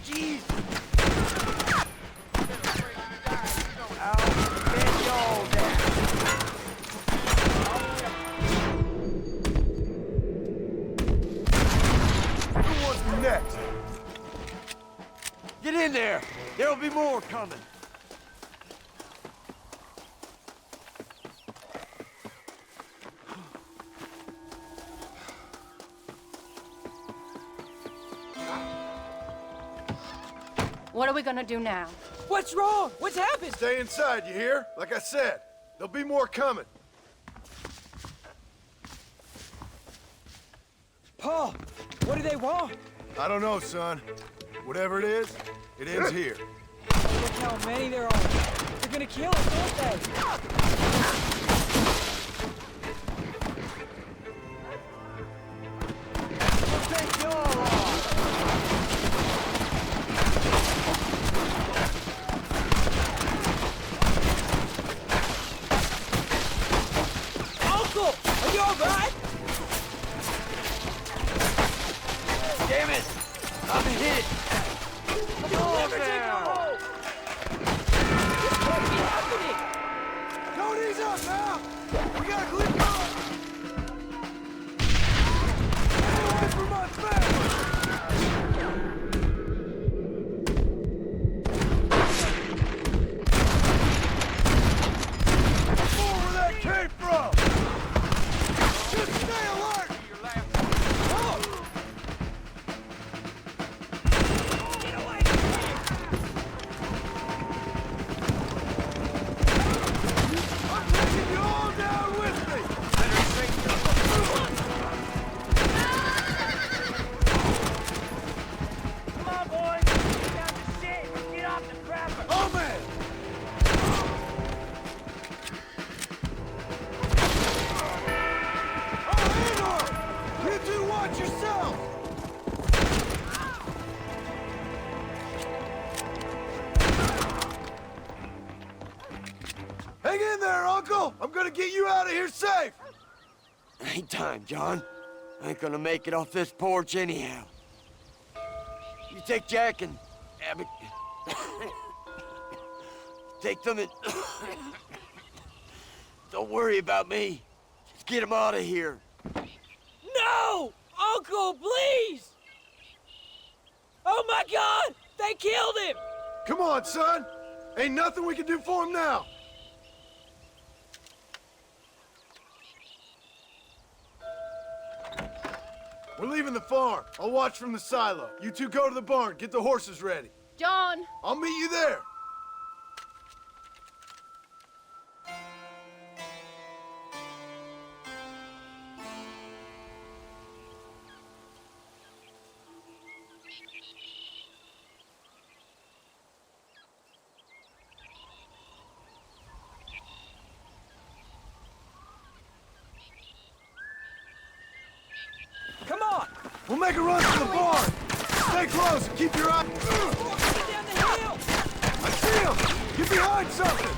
Jeez! I'll get y'all down. Who wants me next? Get in there! There'll be more coming. What are we gonna do now? What's wrong? What's happened? Stay inside, you hear? Like I said, there'll be more coming. Paul, what do they want? I don't know, son. Whatever it is, it ends here. Look how many there are. They're gonna kill us, won't they? We'll take y'all off. Uncle, are you all right? Damn it! I'm hit! You'll never take her home. This can't be happening. Don't ease up now! We gotta clear going! Stay away from my family! More where that came from! Just stay alert! Oh! I'm taking you all down with me! Come on, boys. Get down to shit. Get off the crapper. Oh, man! Oh, hang on! You two watch yourself! Hang in there, Uncle! I'm gonna get you out of here safe! Ain't time, John. I ain't gonna make it off this porch anyhow. You take Jack and Abbott. Take them and... Don't worry about me. Just get them out of here. No! Uncle, please! Oh my God! They killed him! Come on, son! Ain't nothing we can do for him now! We're leaving the farm. I'll watch from the silo. You two go to the barn, get the horses ready. John, I'll meet you there. Come on! We'll make a run for the barn. Stay close and keep your eye. Get down the hill! I see him. Get behind something.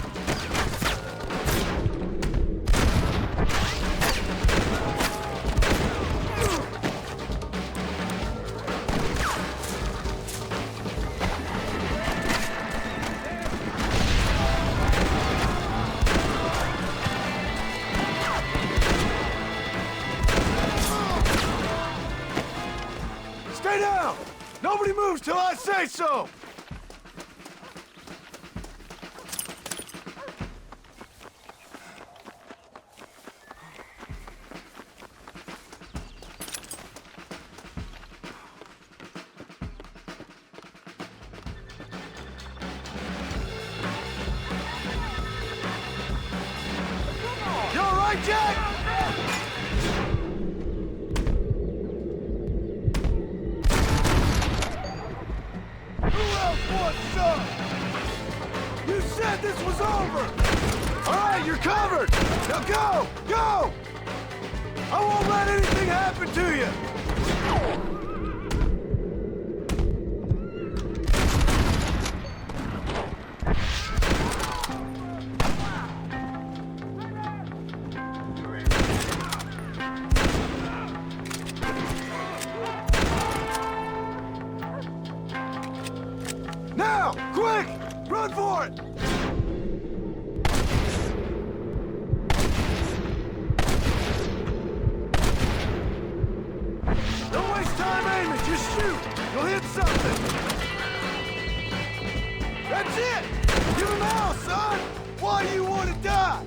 Stay down! Nobody moves till I say so! You all right, Jack? What's up? You said this was over! All right, you're covered! Now go! Go! I won't let anything happen to you! Run for it! Don't waste time aiming, just shoot! You'll hit something! That's it! Give him hell, son! Why do you want to die?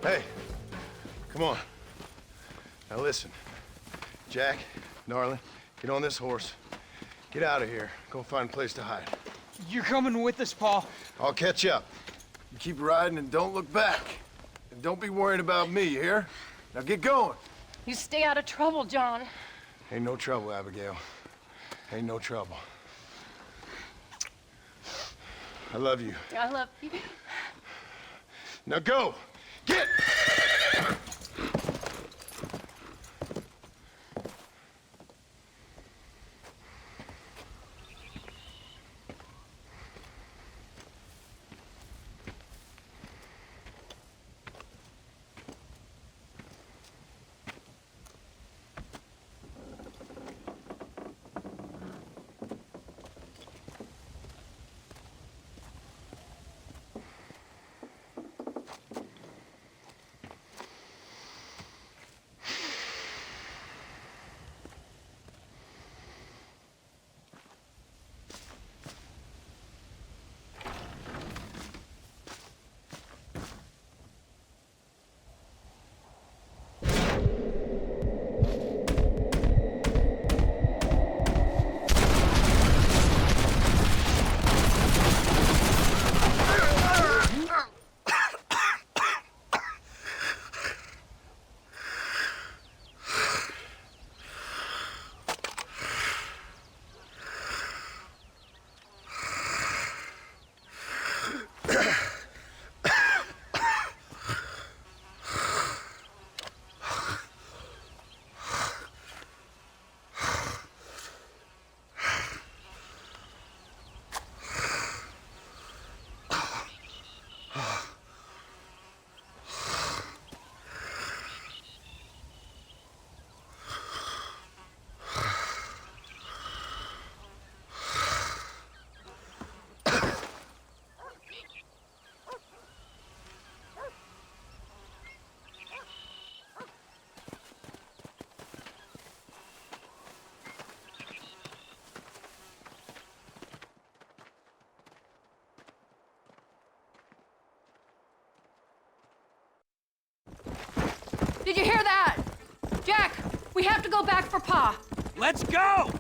Hey, come on. Now listen. Jack, darling, get on this horse. Get out of here. Go find a place to hide. You're coming with us, Paul. I'll catch up. You keep riding and don't look back. And don't be worrying about me, you hear? Now get going. You stay out of trouble, John. Ain't no trouble, Abigail. Ain't no trouble. I love you. I love you. Now go! Get! Did you hear that? Jack, we have to go back for Pa. Let's go!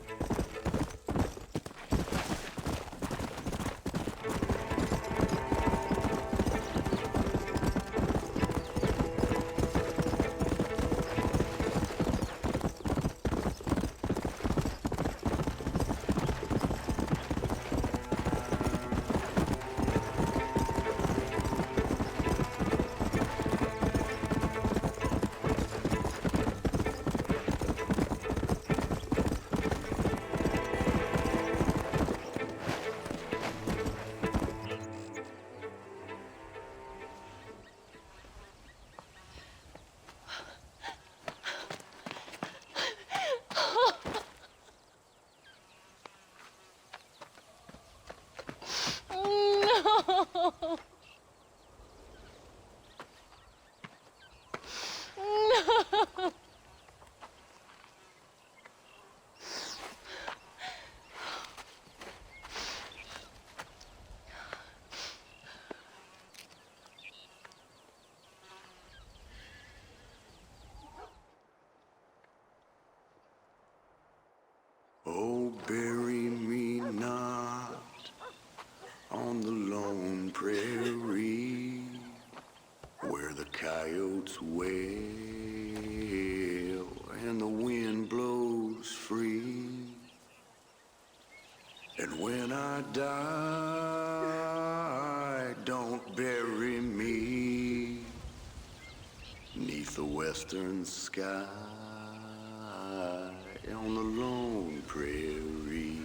Oh, bury me not on the lone prairie where the coyotes wail and the wind blows free. And when I die, don't bury me 'neath the western sky. on the lone prairie.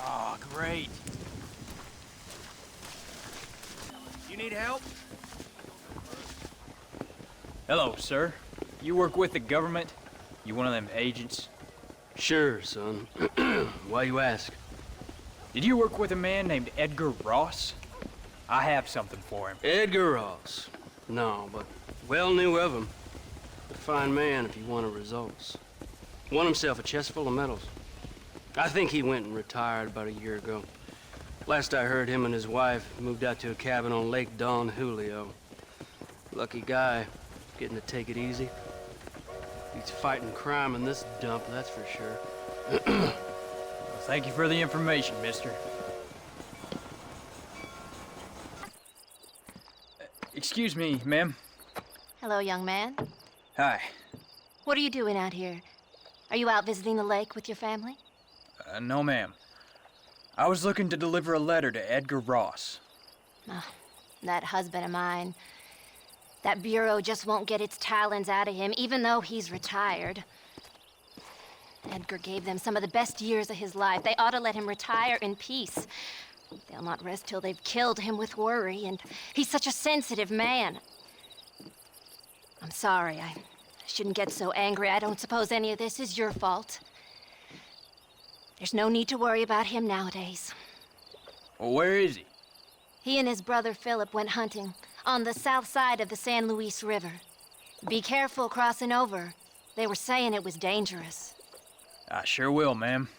Oh, great. You need help? Hello, sir. You work with the government? You one of them agents? Sure, son. Why you ask? Did you work with a man named Edgar Ross? I have something for him. Edgar Ross. No, but well knew of him. A fine man if he wanted results. Won himself a chest full of medals. I think he went and retired about a year ago. Last I heard, him and his wife moved out to a cabin on Lake Don Julio. Lucky guy, getting to take it easy. He's fighting crime in this dump, that's for sure. Well, thank you for the information, mister. Excuse me, ma'am. Hello, young man. Hi. What are you doing out here? Are you out visiting the lake with your family? No, ma'am. I was looking to deliver a letter to Edgar Ross. Oh, that husband of mine. That bureau just won't get its talons out of him, even though he's retired. Edgar gave them some of the best years of his life. They ought to let him retire in peace. They'll not rest till they've killed him with worry, and he's such a sensitive man. I'm sorry, I shouldn't get so angry. I don't suppose any of this is your fault. There's no need to worry about him nowadays. Well, where is he? He and his brother Philip went hunting on the south side of the San Luis River. Be careful crossing over. They were saying it was dangerous. I sure will, ma'am.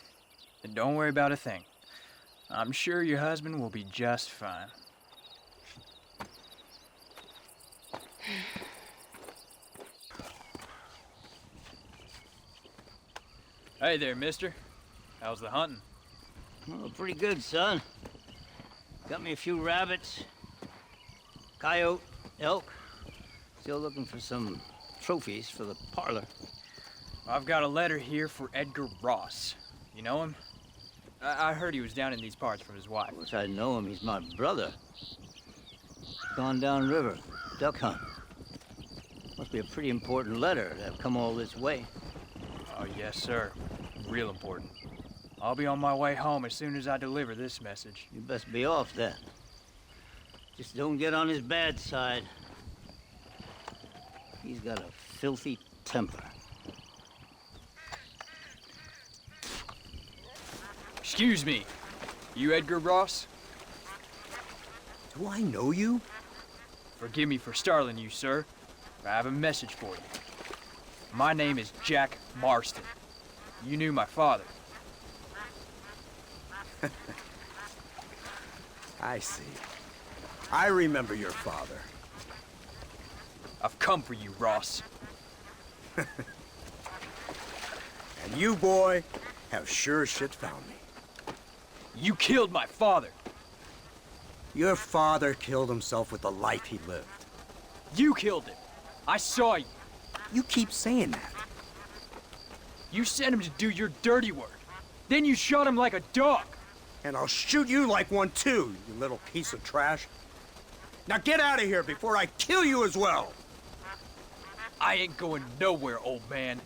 And don't worry about a thing. I'm sure your husband will be just fine. Hey there, mister. How's the hunting? Oh, pretty good, son. Got me a few rabbits, coyote, elk. Still looking for some trophies for the parlor. I've got a letter here for Edgar Ross. You know him? I heard he was down in these parts from his wife. Of course I know him. He's my brother. Gone down river, duck hunt. Must be a pretty important letter to have come all this way. Oh, yes, sir. Real important. I'll be on my way home as soon as I deliver this message. You best be off then. Just don't get on his bad side. He's got a filthy temper. Excuse me. You Edgar Ross? Do I know you? Forgive me for startling you, sir. I have a message for you. My name is Jack Marston. You knew my father. I see. I remember your father. I've come for you, Ross. And you, boy, have sure shit found me. You killed my father. Your father killed himself with the life he lived. You killed him. I saw you. You keep saying that. You sent him to do your dirty work. Then you shot him like a dog. And I'll shoot you like one too, you little piece of trash. Now get out of here before I kill you as well. I ain't going nowhere, old man.